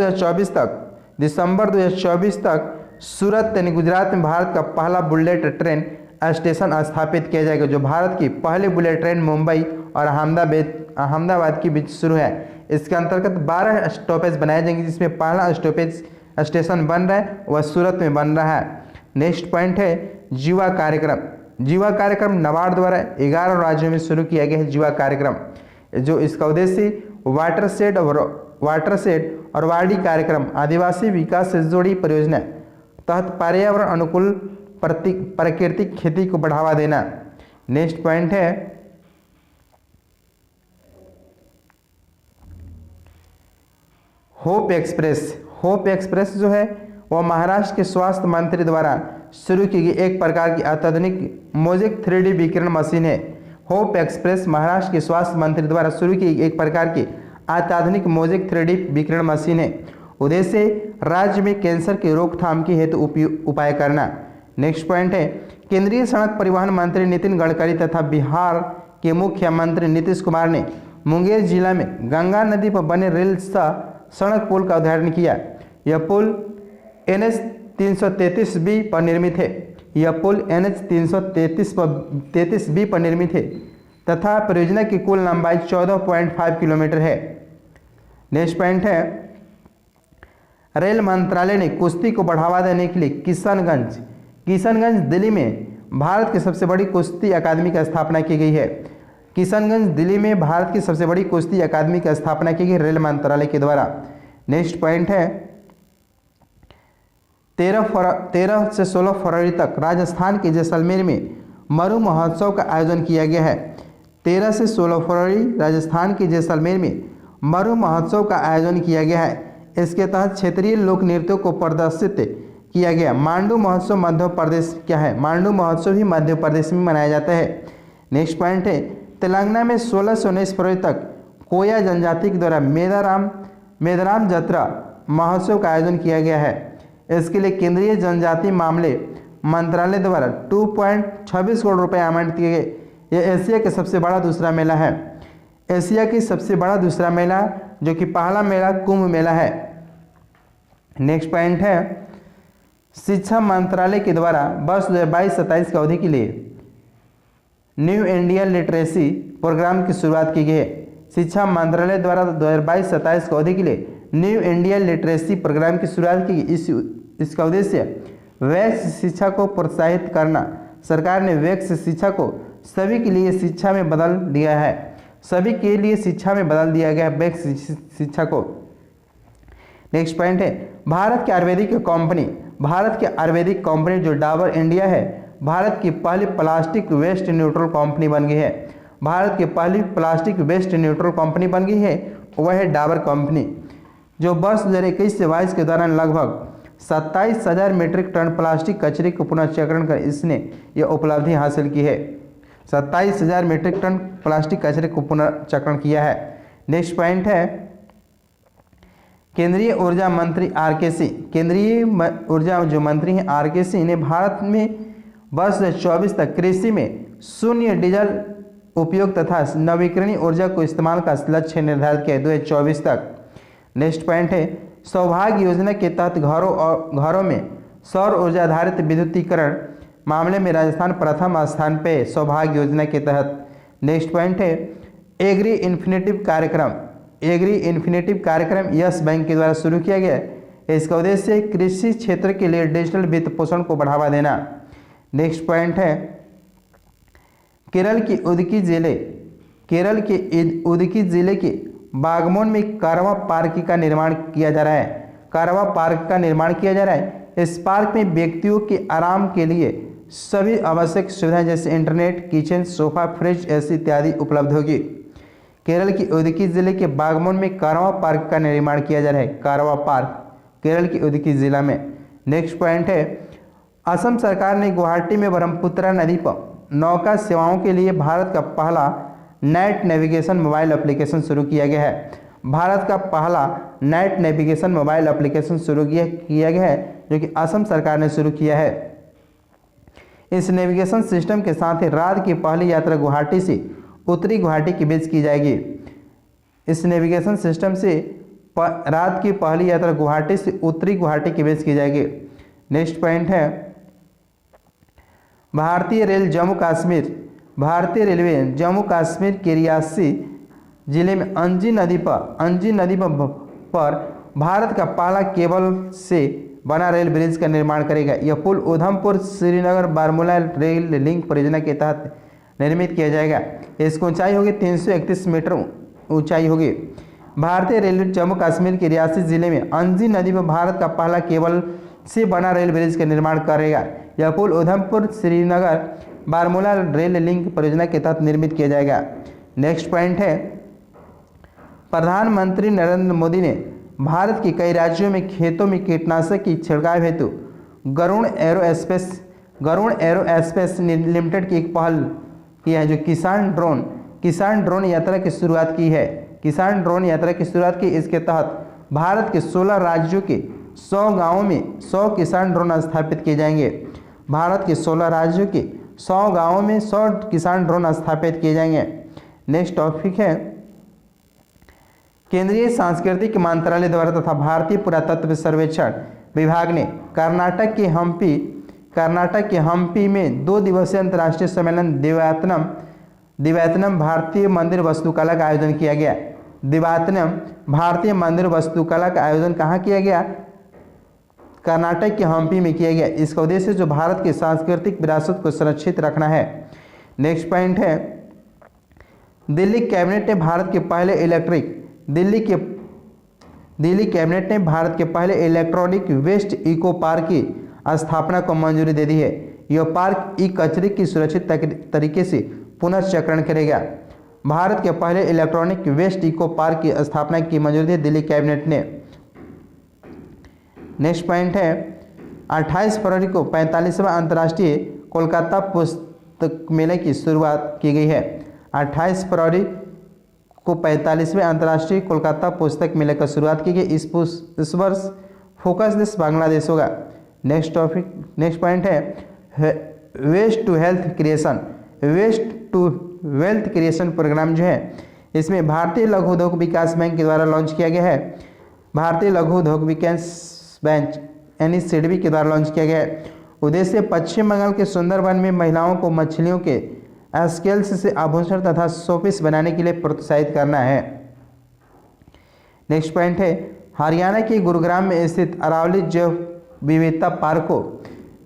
2024 तक सूरत यानी गुजरात में भारत का पहला बुलेट ट्रेन स्टेशन स्थापित किया जाएगा, जो भारत की पहली बुलेट ट्रेन मुंबई और अहमदाबाद के बीच शुरू है। इसके अंतर्गत 12 स्टॉपेज बनाए जाएंगे, जिसमें पहला स्टॉपेज स्टेशन बन रहा है वह सूरत में बन रहा है। नेक्स्ट पॉइंट है जीवा कार्यक्रम नाबार्ड द्वारा 11 राज्यों में शुरू किया गया है। जीवा कार्यक्रम जो इसका उद्देश्य वाटरशेड और वाडी कार्यक्रम आदिवासी विकास से जुड़ी परियोजना तहत पर्यावरण अनुकूल प्राकृतिक खेती को बढ़ावा देना। नेक्स्ट पॉइंट है होप एक्सप्रेस जो है वह महाराष्ट्र के स्वास्थ्य मंत्री द्वारा शुरू की गई एक प्रकार की अत्याधुनिक मोजेक 3D विकिरण मशीन है। होप एक्सप्रेस महाराष्ट्र के स्वास्थ्य मंत्री द्वारा शुरू की एक प्रकार की अत्याधुनिक मोजेक 3D विकिरण मशीन है। उद्देश्य राज्य में कैंसर की रोकथाम की हेतु उपाय करना। नेक्स्ट पॉइंट है केंद्रीय सड़क परिवहन मंत्री नितिन गडकरी तथा बिहार के मुख्यमंत्री नीतीश कुमार ने मुंगेर जिला में गंगा नदी पर बने रेल सड़क पुल का उद्घाटन किया। यह पुल NH 333B पर निर्मित है। यह पुल NH 333B पर निर्मित है तथा परियोजना की कुल लंबाई 14.5 किलोमीटर है। नेक्स्ट पॉइंट है रेल मंत्रालय ने कुश्ती को बढ़ावा देने के लिए किशनगंज दिल्ली में भारत की सबसे बड़ी कुश्ती अकादमी की स्थापना की गई है। किशनगंज दिल्ली में भारत की सबसे बड़ी कुश्ती अकादमी की स्थापना की गई रेल मंत्रालय के द्वारा। नेक्स्ट पॉइंट है 13 से 16 फरवरी तक राजस्थान के जैसलमेर में मरु महोत्सव का आयोजन किया गया है। 13 से 16 फरवरी राजस्थान के जैसलमेर में मरु महोत्सव का आयोजन किया गया है। इसके तहत क्षेत्रीय लोक नृत्यों को प्रदर्शित किया गया। मांडू महोत्सव मध्य प्रदेश क्या है? मांडू महोत्सव ही मध्य प्रदेश में मनाया जाता है। नेक्स्ट पॉइंट है तेलंगाना में 16 से 19 फरवरी तक कोया जनजाति के द्वारा मेदाराम जत्रा महोत्सव का आयोजन किया गया है। इसके लिए केंद्रीय जनजाति मामले मंत्रालय द्वारा 2.26 करोड़ रुपए आवंटित किए गए। यह एशिया का सबसे बड़ा दूसरा मेला है। एशिया की सबसे बड़ा दूसरा मेला जो कि पहला मेला कुंभ मेला है। नेक्स्ट पॉइंट है शिक्षा मंत्रालय के द्वारा वर्ष 2022-27 की अवधि के लिए न्यू इंडिया लिटरेसी प्रोग्राम की शुरुआत की गई है। शिक्षा मंत्रालय द्वारा 2022-27 की अवधि के लिए न्यू इंडिया लिटरेसी प्रोग्राम की शुरुआत की गई। इसका उद्देश्य वैश्य शिक्षा को प्रोत्साहित करना। सरकार ने वैश्य शिक्षा को सभी के लिए शिक्षा में बदल दिया है। सभी के लिए शिक्षा में बदल दिया गया वैश्य शिक्षा को। नेक्स्ट पॉइंट है भारत की आयुर्वेदिक कंपनी जो डाबर इंडिया है भारत की पहली प्लास्टिक वेस्ट न्यूट्रल कंपनी बन गई है। भारत की पहली प्लास्टिक वेस्ट न्यूट्रल कंपनी बन गई है वह है डाबर कंपनी जो वर्ष 2021 से 22 के दौरान लगभग 27,000 मीट्रिक टन प्लास्टिक कचरे को पुनर्चक्रण कर इसने यह उपलब्धि हासिल की है। 27,000 मीट्रिक टन प्लास्टिक कचरे को पुनर्चक्रण किया है। नेक्स्ट पॉइंट है केंद्रीय ऊर्जा मंत्री RK सिंह केंद्रीय ऊर्जा जो मंत्री हैं RK सिंह ने भारत में वर्ष 2024 तक कृषि में शून्य डीजल उपयोग तथा नवीकरणीय ऊर्जा को इस्तेमाल का लक्ष्य निर्धारित किया 2024 तक। नेक्स्ट पॉइंट है सौभाग्य योजना के तहत घरों में सौर ऊर्जा आधारित विद्युतीकरण मामले में राजस्थान प्रथम स्थान पे सौभाग्य योजना के तहत। नेक्स्ट पॉइंट है एग्री इन्फिनेटिव कार्यक्रम यस बैंक के द्वारा शुरू किया गया है। इसका उद्देश्य कृषि क्षेत्र के लिए डिजिटल वित्त पोषण को बढ़ावा देना। नेक्स्ट पॉइंट है केरल के उदुकी जिले के बागमोन में कारवा पार्क का निर्माण किया जा रहा है। इस पार्क में व्यक्तियों के आराम के लिए सभी आवश्यक सुविधाएं जैसे internet, kitchen, sofa, fridge, AC इत्यादि उपलब्ध होगी। केरल के उदुकी जिले के बागमोन में कारवा पार्क का निर्माण किया जा रहा है। कारवा पार्क केरल के उदुकी जिला में। नेक्स्ट पॉइंट है असम सरकार ने गुवाहाटी में ब्रह्मपुत्रा नदी पर नौका सेवाओं के लिए भारत का पहला नेट नेविगेशन मोबाइल एप्लीकेशन शुरू किया गया है। भारत का पहला नेट नेविगेशन मोबाइल एप्लीकेशन शुरू किया गया है जो कि असम सरकार ने शुरू किया है। इस नेविगेशन सिस्टम के साथ ही रात की पहली यात्रा गुवाहाटी से उत्तरी गुवाहाटी के बीच की जाएगी। इस नेविगेशन सिस्टम से रात की पहली यात्रा गुवाहाटी से उत्तरी गुवाहाटी के बीच की जाएगी। नेक्स्ट पॉइंट है भारतीय रेलवे जम्मू कश्मीर के रियासी जिले में अंजी नदी पर भारत का पहला केबल से बना रेल ब्रिज का निर्माण करेगा। यह पुल उधमपुर श्रीनगर बारामूला रेल लिंक परियोजना के तहत निर्मित किया जाएगा। इसकी ऊंचाई होगी 331 मीटर ऊंचाई होगी। भारतीय रेलवे जम्मू कश्मीर के रियासी जिले में अंजी नदी पर भारत का पहला केबल से बना रेल ब्रिज का निर्माण करेगा। यह पुल उधमपुर श्रीनगर बारामूला रेल लिंक परियोजना के तहत निर्मित किया जाएगा। नेक्स्ट पॉइंट है प्रधानमंत्री नरेंद्र मोदी ने भारत के कई राज्यों में खेतों में कीटनाशक की छिड़काव हेतु गरुड़ एरोस्पेस लिमिटेड की एक पहल की है जो किसान ड्रोन यात्रा की शुरुआत की है। किसान ड्रोन यात्रा की शुरुआत की। इसके तहत भारत के 16 राज्यों के 100 गांवों में 100 किसान ड्रोन स्थापित किए जाएंगे। भारत के 16 राज्यों के 100 गांवों में 100 किसान ड्रोन स्थापित किए जाएंगे। नेक्स्ट टॉपिक है, केंद्रीय सांस्कृतिक मंत्रालय द्वारा तथा भारतीय पुरातत्व सर्वेक्षण विभाग ने कर्नाटक के हम्पी में 2 दिवसीय अंतर्राष्ट्रीय सम्मेलन दिवातनम भारतीय मंदिर वास्तुकला का आयोजन किया गया। दिवातनम भारतीय मंदिर वास्तुकला का आयोजन कहाँ किया गया? कर्नाटक के हम्पी में किया गया। इसका उद्देश्य जो भारत की सांस्कृतिक विरासत को सुरक्षित रखना है। नेक्स्ट पॉइंट है, दिल्ली कैबिनेट ने भारत के पहले इलेक्ट्रॉनिक वेस्ट इको पार्क की स्थापना को मंजूरी दे दी है। यह पार्क ई कचरे की सुरक्षित तरीके से पुनर्चक्रण करेगा। भारत के पहले इलेक्ट्रॉनिक वेस्ट इको पार्क की स्थापना की मंजूरी दी दिल्ली कैबिनेट ने। नेक्स्ट पॉइंट है, 28 फरवरी को 45वां अंतर्राष्ट्रीय कोलकाता पुस्तक मेले की शुरुआत की गई है। 28 फरवरी को 45वें अंतर्राष्ट्रीय कोलकाता पुस्तक मेले का शुरुआत की गई। इस वर्ष फोकस देश बांग्लादेश होगा। नेक्स्ट पॉइंट है, waste to wealth creation programme जो है, इसमें भारतीय लघु उद्योग विकास बैंक के द्वारा लॉन्च किया गया है। भारतीय लघु उद्योग विकास बैंक यानी सिडबी के द्वारा लॉन्च किया गया है। उद्देश्य पश्चिम बंगाल के सुंदरबन में महिलाओं को मछलियों के स्केल्स से आभूषण तथा शोपीस बनाने के लिए प्रोत्साहित करना है। नेक्स्ट पॉइंट है, हरियाणा के गुरुग्राम में स्थित अरावली जैव विविधता पार्क को।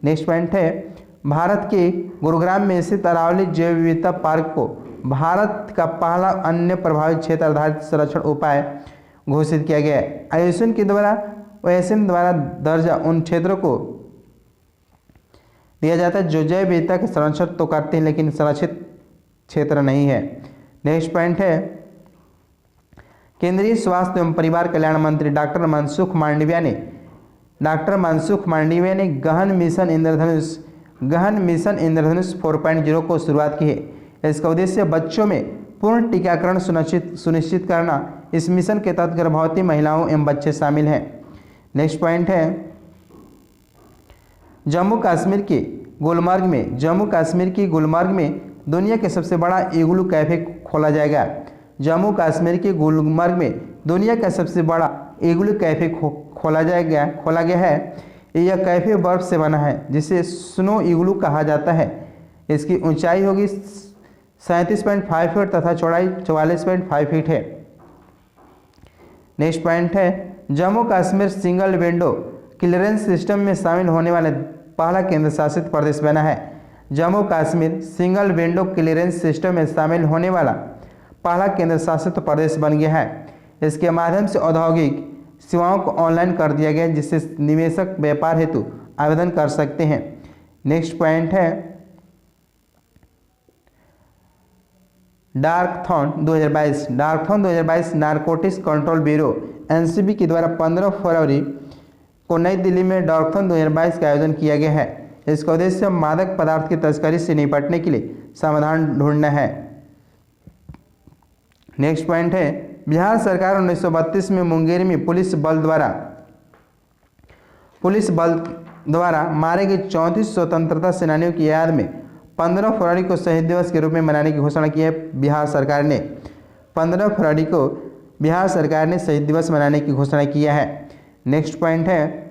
नेक्स्ट पॉइंट है, भारत के गुरुग्राम में स्थित अरावली जैव विविधता पार्क को भारत का पहला अन्य प्रभावित क्षेत्र आधारित संरक्षण उपाय घोषित किया गया है। आईयूसीएन द्वारा दर्जा उन क्षेत्रों को दिया जाता है जो जैव विविधता के संरक्षण तो करते हैं लेकिन संरक्षित क्षेत्र नहीं है। नेक्स्ट पॉइंट है, केंद्रीय स्वास्थ्य एवं परिवार कल्याण मंत्री डॉक्टर मनसुख मांडविया ने गहन मिशन इंद्रधनुष 4.0 को शुरुआत की है। इसका उद्देश्य बच्चों में पूर्ण टीकाकरण सुनिश्चित करना। इस मिशन के तहत गर्भवती महिलाओं एवं बच्चे शामिल हैं। नेक्स्ट पॉइंट है, जम्मू कश्मीर की गुलमर्ग में दुनिया के सबसे बड़ा इग्लू कैफे खोला जाएगा। जम्मू कश्मीर के गुलमर्ग में दुनिया का सबसे बड़ा इग्लू कैफे खोला गया है। यह कैफे बर्फ से बना है जिसे स्नो इग्लू कहा जाता है। इसकी ऊंचाई होगी 37.5 फीट तथा चौड़ाई 44.5 फीट है। नेक्स्ट पॉइंट है, Jammu Kashmir single window clearance system में शामिल होने वाले पहला केंद्र शासित प्रदेश बना है। Jammu Kashmir single window clearance system में शामिल होने वाला पहला केंद्र शासित प्रदेश बन गया है। इसके माध्यम से औद्योगिक सेवाओं को ऑनलाइन कर दिया गया है जिससे निवेशक व्यापार हेतु आवेदन कर सकते हैं। नेक्स्ट पॉइंट है, डार्कथॉन 2022 नारकोटिक्स कंट्रोल ब्यूरो एनसीबी के द्वारा 15 फरवरी को नई दिल्ली में डार्कथॉन 2022 का आयोजन किया गया है। इसका उद्देश्य मादक पदार्थ की तस्करी से निपटने के लिए समाधान ढूंढना है। नेक्स्ट पॉइंट है, बिहार सरकार 1932 में मुंगेर में पुलिस बल द्वारा मारे गए 34 स्वतंत्रता सेनानियों की याद में 15 फरवरी को शहीद दिवस के रूप में मनाने की घोषणा की है। बिहार सरकार ने 15 फरवरी को बिहार सरकार ने शहीद दिवस मनाने की घोषणा किया है। नेक्स्ट पॉइंट है,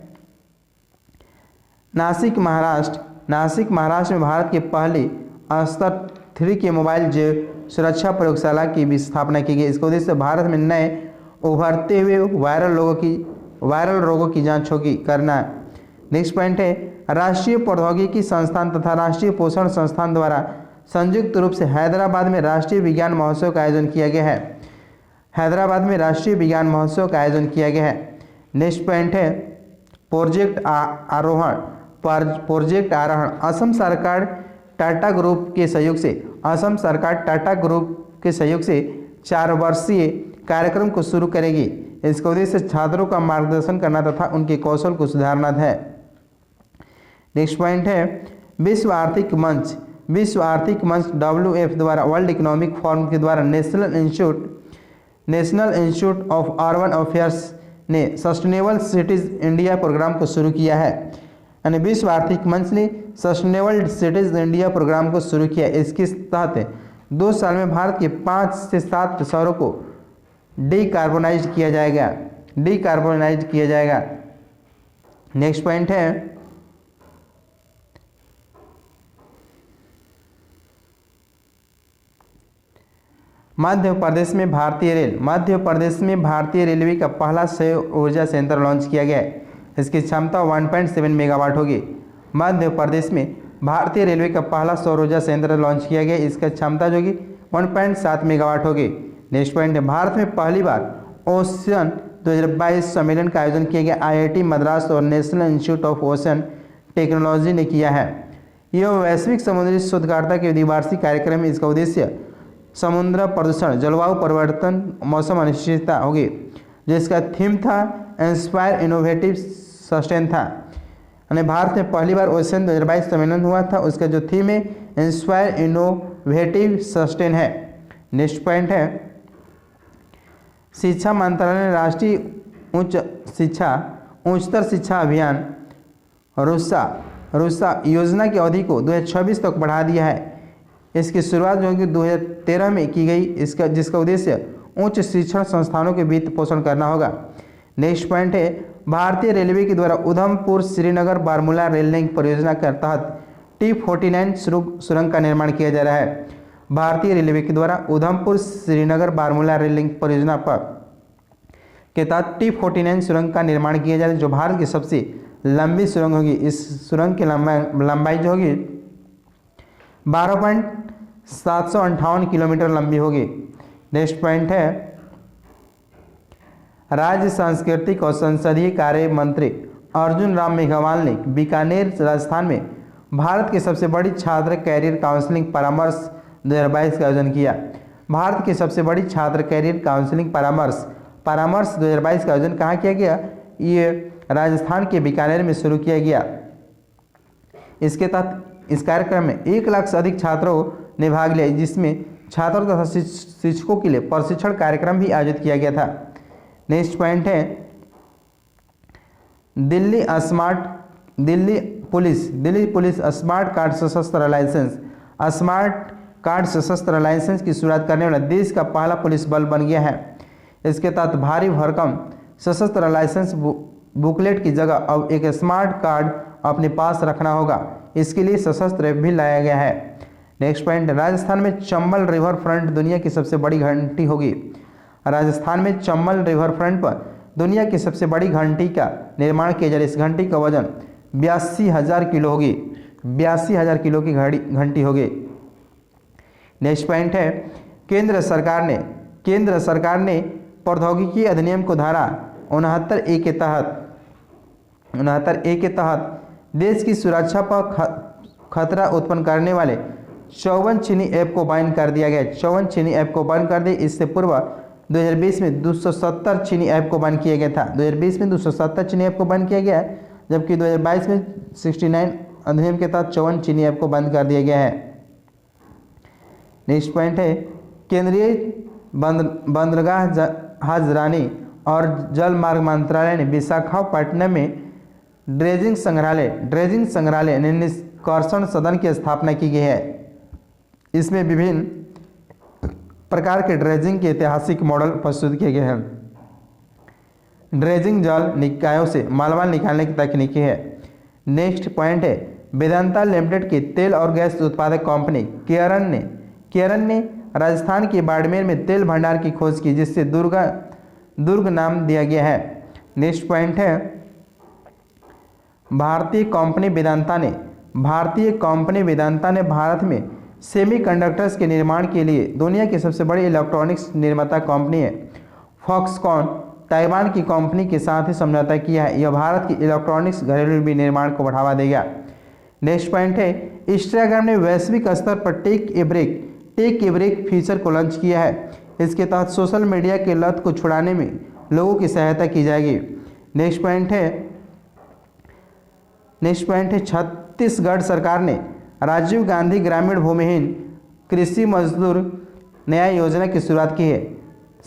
नासिक महाराष्ट्र में भारत की पहली स्तर 3 के मोबाइल जैव सुरक्षा प्रयोगशाला की भी स्थापना की गई। इसका उद्देश्य भारत में नए उभरते हुए वायरल रोगों की जांच होगी करना। नेक्स्ट पॉइंट है, राष्ट्रीय प्रौद्योगिकी संस्थान तथा राष्ट्रीय पोषण संस्थान द्वारा संयुक्त रूप से हैदराबाद में राष्ट्रीय विज्ञान महोत्सव का आयोजन किया गया है। नेक्स्ट पॉइंट है, प्रोजेक्ट आरोहण असम सरकार टाटा ग्रुप के सहयोग से 4 वर्षीय कार्यक्रम को शुरू करेगी। इसका उद्देश्य छात्रों का मार्गदर्शन करना तथा उनके कौशल को सुधारना है। नेक्स्ट पॉइंट है, विश्व आर्थिक मंच WF द्वारा वर्ल्ड इकोनॉमिक फोरम के द्वारा national institute of urban affairs ने सस्टेनेबल सिटीज इंडिया प्रोग्राम को शुरू किया है, यानी विश्व आर्थिक मंच ने सस्टेनेबल सिटीज इंडिया प्रोग्राम को शुरू किया। इसके तहत 2 साल में भारत के 5 से 7 शहरों को डीकार्बोनाइज किया जाएगा। नेक्स्ट पॉइंट है मध्य प्रदेश में भारतीय रेलवे का पहला सौर ऊर्जा संयंत्र लॉन्च किया गया है। इसकी क्षमता 1.7 मेगावाट होगी। मध्य प्रदेश में भारतीय रेलवे का पहला सौर ऊर्जा संयंत्र लॉन्च किया गया, इसका क्षमता जो कि 1.7 मेगावाट होगी। नेक्स्ट पॉइंट है भारत में पहली बार ओशन 2022 सम्मेलन का आयोजन किया गया। IIT मद्रास और national institute of ocean technology ने किया है। यह वैश्विक समुद्री शोधकर्ता के द्विवार्षिक कार्यक्रम में इसका उद्देश्य समुद्र प्रदूषण, जलवायु परिवर्तन, मौसम अनिश्चितता होगी, जिसका थीम था इंस्पायर इनोवेटिव सस्टेन था। यानी भारत में पहली बार ओशन 2022 सम्मेलन हुआ था, उसका जो थीम है इंस्पायर इनोवेटिव सस्टेन है। नेक्स्ट पॉइंट है शिक्षा मंत्रालय ने राष्ट्रीय उच्चतर शिक्षा अभियान रुसा योजना की अवधि को 2026 तक बढ़ा दिया है। इसकी शुरुआत जो कि 2013 में की गई, जिसका उद्देश्य उच्च शिक्षण संस्थानों के वित्त पोषण करना होगा। नेक्स्ट पॉइंट है भारतीय रेलवे के द्वारा उधमपुर श्रीनगर बारामूला रेल लिंक परियोजना के तहत T49 सुरंग का निर्माण किया जा रहा है। भारतीय रेलवे के द्वारा उधमपुर श्रीनगर बारामूला रेल लिंक परियोजना के तहत T49 सुरंग का निर्माण किया जा रहा है, जो भारत की सबसे लंबी सुरंग होगी। इस सुरंग की लंबाई जो होगी 12.758 किलोमीटर लंबी होगी। नेक्स्ट पॉइंट है राज्य सांस्कृतिक और संसदीय कार्य मंत्री अर्जुन राम मेघवाल ने बीकानेर राजस्थान में भारत की सबसे बड़ी छात्र कैरियर काउंसलिंग परामर्श 2022 का आयोजन किया। भारत की सबसे बड़ी छात्र कैरियर काउंसलिंग परामर्श 2022 का आयोजन कहाँ किया गया? ये राजस्थान के बीकानेर में शुरू किया गया। इसके तहत इस कार्यक्रम में 1 लाख से अधिक छात्रों ने भाग लिया, जिसमें छात्रों तथा शिक्षकों के लिए प्रशिक्षण कार्यक्रम भी आयोजित किया गया था। नेक्स्ट पॉइंट है दिल्ली पुलिस स्मार्ट कार्ड सशस्त्र लाइसेंस की शुरुआत करने वाला देश का पहला पुलिस बल बन गया है। इसके तहत भारी भरकम सशस्त्र लाइसेंस बुकलेट की जगह अब एक स्मार्ट कार्ड अपने पास रखना होगा। इसके लिए सशस्त्र भी लाया गया है। नेक्स्ट पॉइंट राजस्थान में चंबल रिवर फ्रंट दुनिया की सबसे बड़ी घंटी होगी। राजस्थान में चंबल रिवर फ्रंट पर दुनिया की सबसे बड़ी घंटी का निर्माण किया जा रहा है। इस घंटी का वजन 82,000 किलो होगी। 82,000 किलो की घंटी होगी। नेक्स्ट पॉइंट है केंद्र सरकार ने प्रौद्योगिकी अधिनियम को धारा 69A के तहत देश की सुरक्षा पर खतरा उत्पन्न करने वाले 54 चीनी ऐप को बैन कर दिया गया। 54 चीनी ऐप को बैन कर दिया। इससे पूर्व 2020 में 270 चीनी ऐप को बैन किया गया था। 2020 में 270 चीनी ऐप को बैन किया गया है, जबकि 2022 में 69 अधिनियम के तहत 54 चीनी ऐप को बंद कर दिया गया है। नेक्स्ट पॉइंट है केंद्रीय बंदरगाह जहाजरानी और जल मार्ग मंत्रालय ने विशाखापट्टनम में ड्रेजिंग संग्रहालय निष्कर्षण सदन की स्थापना की गई है। इसमें विभिन्न प्रकार के ड्रेजिंग के ऐतिहासिक मॉडल प्रस्तुत किए गए हैं। ड्रेजिंग जल निकायों से मालवाल निकालने की तकनीकी है। नेक्स्ट पॉइंट है वेदांता लिमिटेड की तेल और गैस उत्पादक कंपनी केयरन ने राजस्थान के बाड़मेर में तेल भंडार की खोज की, जिससे दुर्ग नाम दिया गया है। नेक्स्ट पॉइंट है भारतीय कंपनी वेदांता ने भारत में सेमीकंडक्टर्स के निर्माण के लिए दुनिया की सबसे बड़ी इलेक्ट्रॉनिक्स निर्माता कंपनी है फॉक्सकॉन ताइवान की कंपनी के साथ ही समझौता किया है। यह भारत की इलेक्ट्रॉनिक्स घरेलू विनिर्माण को बढ़ावा देगा। नेक्स्ट पॉइंट है इंस्टाग्राम ने वैश्विक स्तर पर टेक ए ब्रेक फीचर को लॉन्च किया है। इसके तहत सोशल मीडिया के लत को छुड़ाने में लोगों की सहायता की जाएगी। नेक्स्ट पॉइंट है छत्तीसगढ़ सरकार ने राजीव गांधी ग्रामीण भूमिहीन कृषि मजदूर न्याय योजना की शुरुआत की है।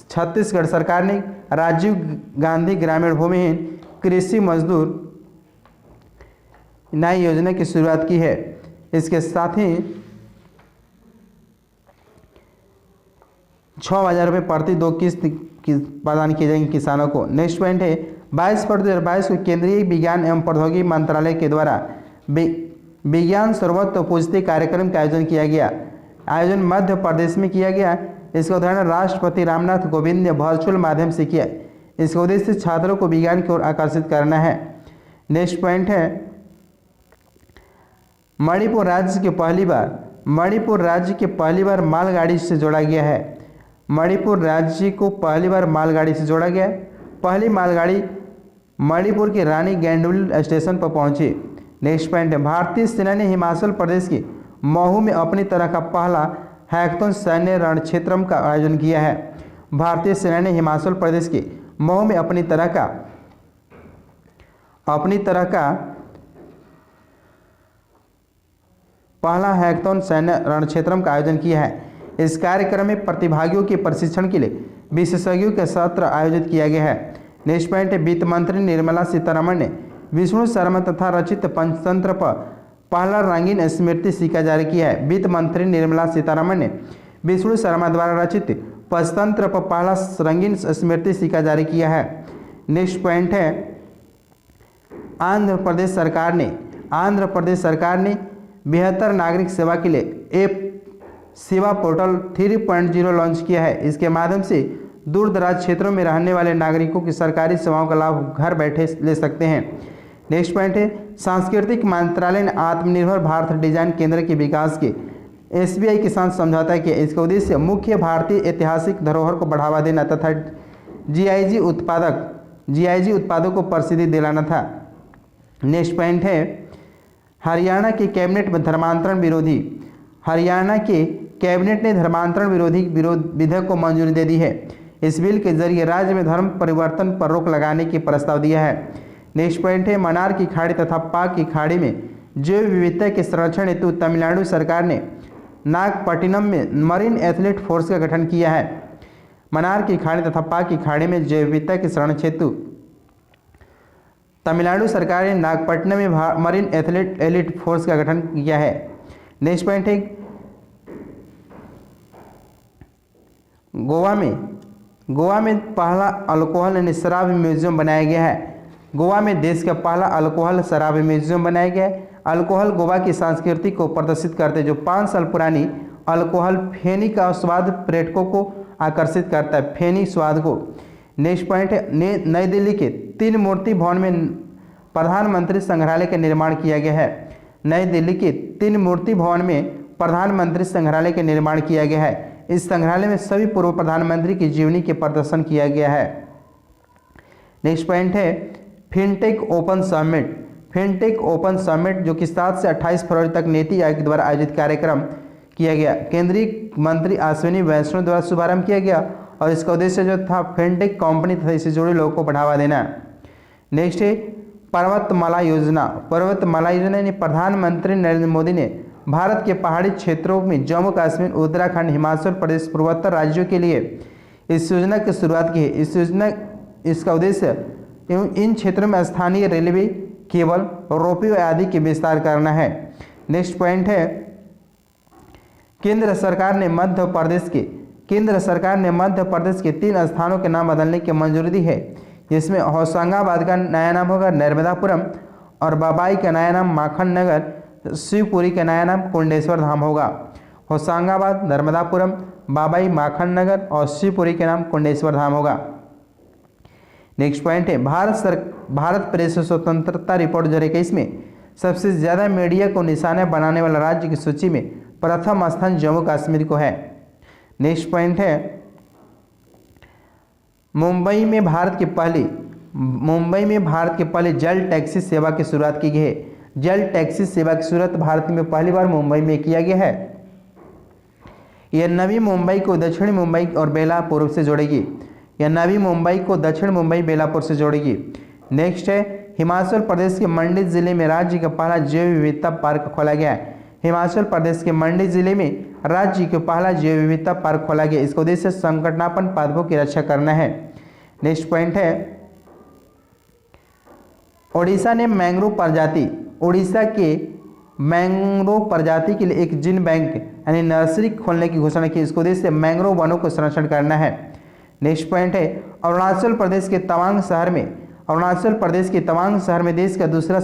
छत्तीसगढ़ सरकार ने राजीव गांधी ग्रामीण भूमिहीन कृषि मजदूर न्याय योजना की शुरुआत की है। इसके साथ ही 6,000 रुपये प्रति 2 किस्त प्रदान किए जाएंगे किसानों को। नेक्स्ट पॉइंट है 22 फरवरी 2022 को केंद्रीय विज्ञान एवं प्रौद्योगिकी मंत्रालय के द्वारा विज्ञान सर्वोत्तम पूजते कार्यक्रम का आयोजन किया गया। आयोजन मध्य प्रदेश में किया गया। इसका उदाहरण राष्ट्रपति रामनाथ कोविंद ने वर्चुअल माध्यम से किया। इसका उद्देश्य छात्रों को विज्ञान की ओर आकर्षित करना है। नेक्स्ट पॉइंट है मणिपुर राज्य के पहली बार मालगाड़ी से जोड़ा गया है। मणिपुर राज्य को पहली बार मालगाड़ी से जोड़ा गया। पहली मालगाड़ी मणिपुर के रानी गैंडुल स्टेशन पर पहुंची। नेक्स्ट पॉइंट है भारतीय सेना ने हिमाचल प्रदेश के महू में अपनी तरह का पहला हैकथॉन सैन्य रणक्षेत्रम का आयोजन किया है। भारतीय सेना ने हिमाचल प्रदेश के महू में अपनी तरह का पहला हैकथॉन सैन्य रणक्षेत्रम का आयोजन किया है। इस कार्यक्रम में प्रतिभागियों के प्रशिक्षण के लिए विशेषज्ञों का सत्र आयोजित किया गया है। नेक्स्ट पॉइंट है वित्त मंत्री निर्मला सीतारमण ने विष्णु शर्मा तथा रचित पंचतंत्र पर पहला रंगीन स्मृति सिक्का जारी किया है। वित्त मंत्री निर्मला सीतारमण ने विष्णु शर्मा द्वारा रचित पंचतंत्र पर पहला रंगीन स्मृति सिक्का जारी किया है। नेक्स्ट पॉइंट है आंध्र प्रदेश सरकार ने बेहतर नागरिक सेवा के लिए ऐप सेवा पोर्टल 3.0 लॉन्च किया है। इसके माध्यम से दूर दराज क्षेत्रों में रहने वाले नागरिकों की सरकारी सेवाओं का लाभ घर बैठे ले सकते हैं। नेक्स्ट पॉइंट है सांस्कृतिक मंत्रालय ने आत्मनिर्भर भारत डिजाइन केंद्र के विकास के SBI के साथ समझौता किया। इसका उद्देश्य मुख्य भारतीय ऐतिहासिक धरोहर को बढ़ावा देना तथा GIG उत्पादों को प्रसिद्धि दिलाना था। नेक्स्ट पॉइंट है हरियाणा के कैबिनेट में हरियाणा के कैबिनेट ने धर्मांतरण विरोधी विधेयक को मंजूरी दे दी है। इस बिल के जरिए राज्य में धर्म परिवर्तन पर रोक लगाने की प्रस्ताव दिया है। नेक्स्ट पॉइंट है मन्नार की खाड़ी तथा पाक की खाड़ी में जैव विविधता के संरक्षण हेतु तमिलनाडु सरकार ने नागपट्टिनम में मरीन एथलीट फोर्स का गठन किया है। मन्नार की खाड़ी तथा पाक की खाड़ी में जैव विविधता के संरक्षण हेतु तमिलनाडु सरकार ने नागपट्टिनम में मरीन एथलीट फोर्स का गठन किया है। नेक्स्ट पॉइंट है गोवा में पहला अल्कोहल यानी शराब म्यूजियम बनाया गया है। गोवा में देश का पहला अल्कोहल शराब म्यूजियम बनाया गया है। अल्कोहल गोवा की संस्कृति को प्रदर्शित करते जो 5 साल पुरानी अल्कोहल फेनी का स्वाद पर्यटकों को आकर्षित करता है, फेनी स्वाद को। नेक्स्ट पॉइंट है नई दिल्ली के 3 मूर्ति भवन में प्रधानमंत्री संग्रहालय का निर्माण किया गया है। नई दिल्ली के 3 मूर्ति भवन में प्रधानमंत्री संग्रहालय का निर्माण किया गया है। इस संग्रहालय में सभी पूर्व प्रधानमंत्री की जीवनी के प्रदर्शन किया गया है। नेक्स्ट पॉइंट है फिनटेक ओपन समिट जो कि 7 से 28 फरवरी तक नीति आयोग द्वारा आयोजित कार्यक्रम किया गया। केंद्रीय मंत्री अश्विनी वैष्णव द्वारा शुभारंभ किया गया और इसका उद्देश्य जो था फिनटेक कंपनी तथा इससे जुड़े लोगों को बढ़ावा देना। नेक्स्ट है पर्वतमाला योजना यानी प्रधानमंत्री नरेंद्र मोदी ने भारत के पहाड़ी क्षेत्रों में जम्मू कश्मीर, उत्तराखंड, हिमाचल प्रदेश, पूर्वोत्तर राज्यों के लिए इस योजना की शुरुआत की है। इसका उद्देश्य इन क्षेत्रों में स्थानीय रेलवे, केबल, रोपवे आदि के विस्तार करना है। नेक्स्ट पॉइंट है केंद्र सरकार ने मध्य प्रदेश के 3 स्थानों के नाम बदलने की मंजूरी दी है। जिसमें होशंगाबाद का नया नाम होगा नर्मदापुरम और बाबाई का नया नाम माखन नगर, शिवपुरी का नया नाम कुंडेश्वर धाम होगा। होशंगाबाद, नर्मदापुरम, बाबाई, माखन नगर और शिवपुरी के नाम कुंडेश्वर धाम होगा। नेक्स्ट पॉइंट है भारत प्रेस स्वतंत्रता रिपोर्ट 2021 में सबसे ज़्यादा मीडिया को निशाना बनाने वाला राज्य की सूची में प्रथम स्थान जम्मू कश्मीर को है। नेक्स्ट पॉइंट है मुंबई में भारत के पहले जल टैक्सी सेवा की शुरुआत की गई है। जल टैक्सी सेवा की शुरुआत भारत में पहली बार मुंबई में किया गया है। यह नवी मुंबई को दक्षिण मुंबई और बेलापुर से जोड़ेगी। नेक्स्ट है हिमाचल प्रदेश के मंडी जिले में राज्य का पहला जैव विविधता पार्क खोला गया है। हिमाचल प्रदेश के मंडी जिले में राज्य के पहला जैव विविधता पार्क खोला गया। इसका उद्देश्य संकटापन्न पादपों की रक्षा करना है। नेक्स्ट पॉइंट है ओडिशा ने मैंग्रोव प्रजाति, ओडिशा के मैंग्रोव प्रजाति के लिए एक जीन बैंक यानी नर्सरी खोलने की घोषणा की। इसको उद्देश्य मैंग्रोव वनों को संरक्षण करना है। नेक्स्ट पॉइंट है अरुणाचल प्रदेश के तवांग शहर में देश का दूसरा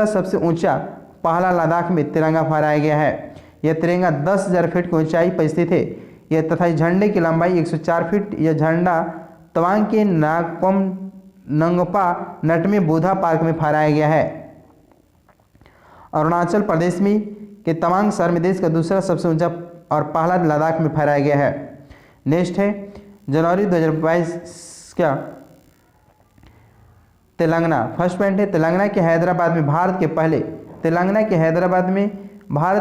सबसे ऊंचा पहला लद्दाख में तिरंगा फहराया गया है। यह तिरंगा 10,000 फीट की ऊंचाई पर स्थित है। यह तथा झंडे की लंबाई 104 फीट। यह झंडा तवांग के नागपम नंगपा नटमे बुधा पार्क में फहराया गया है। अरुणाचल प्रदेश में के तवांग शहर में देश का दूसरा सबसे ऊंचा और पहला लद्दाख में फहराया गया है। नेक्स्ट है जनवरी 2022 का तेलंगाना। फर्स्ट पॉइंट है तेलंगाना के हैदराबाद में भारत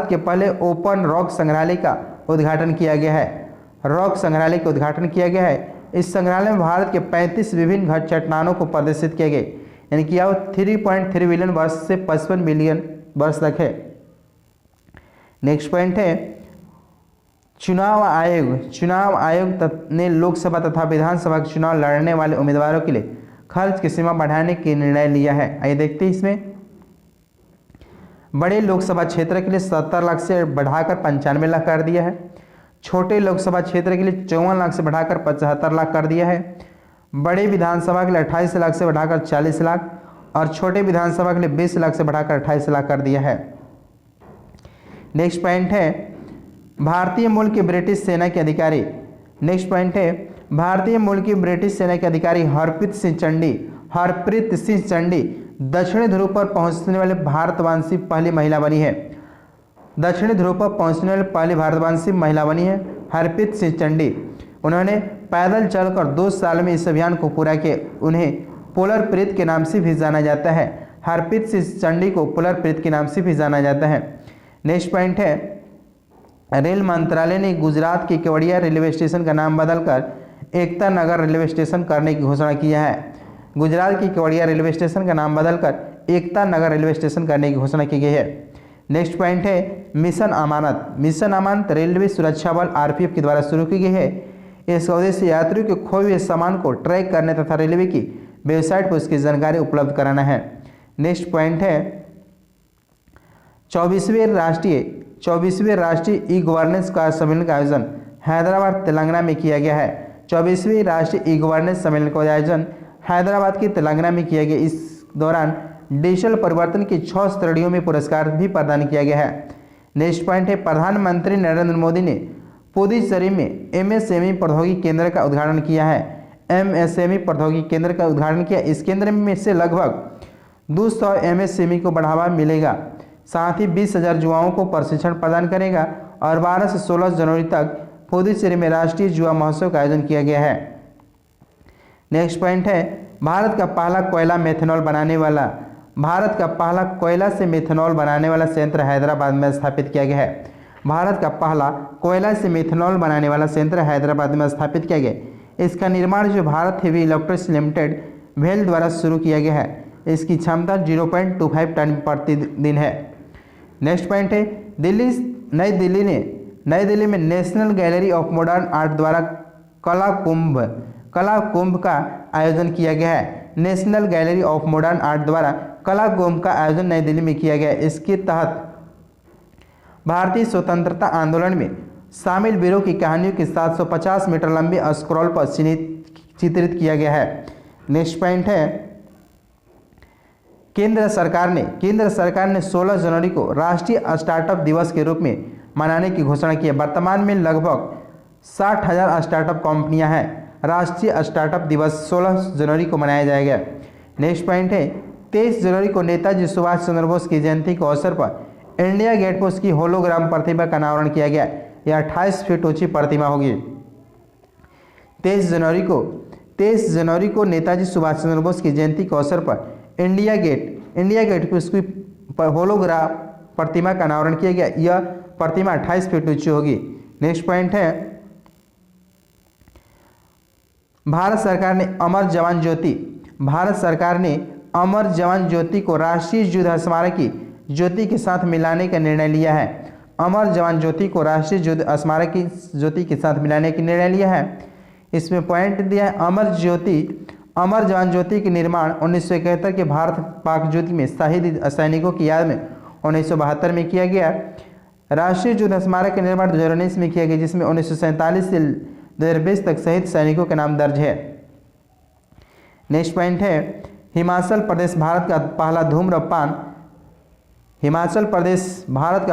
के पहले ओपन रॉक संग्रहालय का उद्घाटन किया गया है। इस संग्रहालय में भारत के 35 विभिन्न घट चट्टानों को प्रदर्शित किए गए, यानी कि यह 3.3 बिलियन वर्ष से 55 बिलियन वर्ष तक है। नेक्स्ट पॉइंट है चुनाव आयोग ने लोकसभा तथा विधानसभा के चुनाव लड़ने वाले उम्मीदवारों के लिए खर्च की सीमा बढ़ाने की निर्णय लिया है। आइए देखते हैं इसमें। बड़े लोकसभा क्षेत्र के लिए 70 लाख से बढ़ाकर 95 लाख कर दिया है। छोटे लोकसभा क्षेत्र के लिए 54 लाख से बढ़ाकर 75 लाख कर दिया है। बड़े विधानसभा के लिए 28 लाख से बढ़ाकर 40 लाख और छोटे विधानसभा के लिए 20 लाख से बढ़ाकर 28 लाख कर दिया है। नेक्स्ट पॉइंट है भारतीय मूल की ब्रिटिश सेना के अधिकारी। हरप्रीत सिंह चंडी दक्षिणी ध्रुव पर पहुंचने वाले भारतवंशी पहली महिला बनी है। हरप्रीत सिंह चंडी। उन्होंने पैदल चलकर 2 साल में इस अभियान को पूरा किया। उन्हें पोलर प्रीत के नाम से भी जाना जाता है। हरप्रीत सिंह चंडी को पोलर प्रीत के नाम से भी जाना जाता है। नेक्स्ट पॉइंट है रेल मंत्रालय ने गुजरात के केवड़िया रेलवे स्टेशन का नाम बदलकर एकता नगर रेलवे स्टेशन करने की घोषणा किया है। गुजरात की केवड़िया रेलवे स्टेशन का नाम बदलकर एकता नगर रेलवे स्टेशन करने की घोषणा की गई है। नेक्स्ट पॉइंट है मिशन अमानत रेलवे सुरक्षा बल आरपीएफ के द्वारा शुरू की गई है। इसका उद्देश्य यात्रियों के खोए हुए सामान को ट्रैक करने तथा रेलवे की वेबसाइट पर उसकी जानकारी उपलब्ध कराना है। नेक्स्ट पॉइंट है 24वें राष्ट्रीय ई गवर्नेंस का सम्मेलन का आयोजन हैदराबाद तेलंगाना में किया गया है। 24वें राष्ट्रीय ई गवर्नेंस सम्मेलन का आयोजन हैदराबाद के तेलंगाना में किया गया। इस दौरान डिजिटल परिवर्तन की 6 श्रेणियों में पुरस्कार भी प्रदान किया गया है। नेक्स्ट पॉइंट है प्रधानमंत्री नरेंद्र मोदी ने पुदुचेरी में एमएसएमई प्रौद्योगिकी केंद्र का उद्घाटन किया है। इस केंद्र में से लगभग 200 एमएसएमई को बढ़ावा मिलेगा। साथ ही 20,000 युवाओं को प्रशिक्षण प्रदान करेगा और 12 से 16 जनवरी तक पुदुचेरी में राष्ट्रीय युवा महोत्सव का आयोजन किया गया है। नेक्स्ट पॉइंट है भारत का पहला कोयला से मेथनॉल बनाने वाला संयंत्र हैदराबाद में स्थापित किया गया है। इसका निर्माण जो भारत हेवी इलेक्ट्रिक्स लिमिटेड भेल द्वारा शुरू किया गया है। इसकी क्षमता 0.25 टन प्रतिदिन है। नेक्स्ट पॉइंट है नई दिल्ली में national gallery of modern art द्वारा कला कुंभ का आयोजन किया गया है। National gallery of modern art द्वारा कला कुंभ का आयोजन नई दिल्ली में किया गया है। इसके तहत भारतीय स्वतंत्रता आंदोलन में शामिल वीरों की कहानियों के 750 मीटर लंबी स्क्रॉल पर चित्रित किया गया है। नेक्स्ट पॉइंट है केंद्र सरकार ने 16 जनवरी को राष्ट्रीय स्टार्टअप दिवस के रूप में मनाने की घोषणा की है। वर्तमान में लगभग 60,000 स्टार्टअप कंपनियां हैं। राष्ट्रीय स्टार्टअप दिवस 16 जनवरी को मनाया जाएगा। नेक्स्ट पॉइंट है 23 जनवरी को नेताजी सुभाष चंद्र बोस की जयंती के अवसर पर इंडिया गेट पर उसकी होलोग्राम प्रतिमा का अनावरण किया गया। यह 28 फीट ऊंची प्रतिमा होगी। 23 जनवरी को नेताजी सुभाष चंद्र बोस की जयंती के अवसर पर इंडिया गेट पर उसकी होलोग्राम प्रतिमा का अनावरण किया गया। यह प्रतिमा 28 फीट ऊंची होगी। नेक्स्ट पॉइंट है भारत सरकार ने अमर जवान ज्योति को राष्ट्रीय युद्ध स्मारक की ज्योति के साथ मिलाने का निर्णय लिया है। अमर जवान ज्योति को राष्ट्रीय युद्ध स्मारक की ज्योति के साथ मिलाने का निर्णय लिया है। इसमें पॉइंट दिया है अमर जवान ज्योति के निर्माण 1971 के भारत पाक युद्ध में शहीद सैनिकों की याद में 1972 में किया गया। राष्ट्रीय युद्ध स्मारक का निर्माण 2019 में किया गया, जिसमें 1947 से 2020 तक शहीद सैनिकों के नाम दर्ज है। नेक्स्ट पॉइंट है हिमाचल प्रदेश भारत का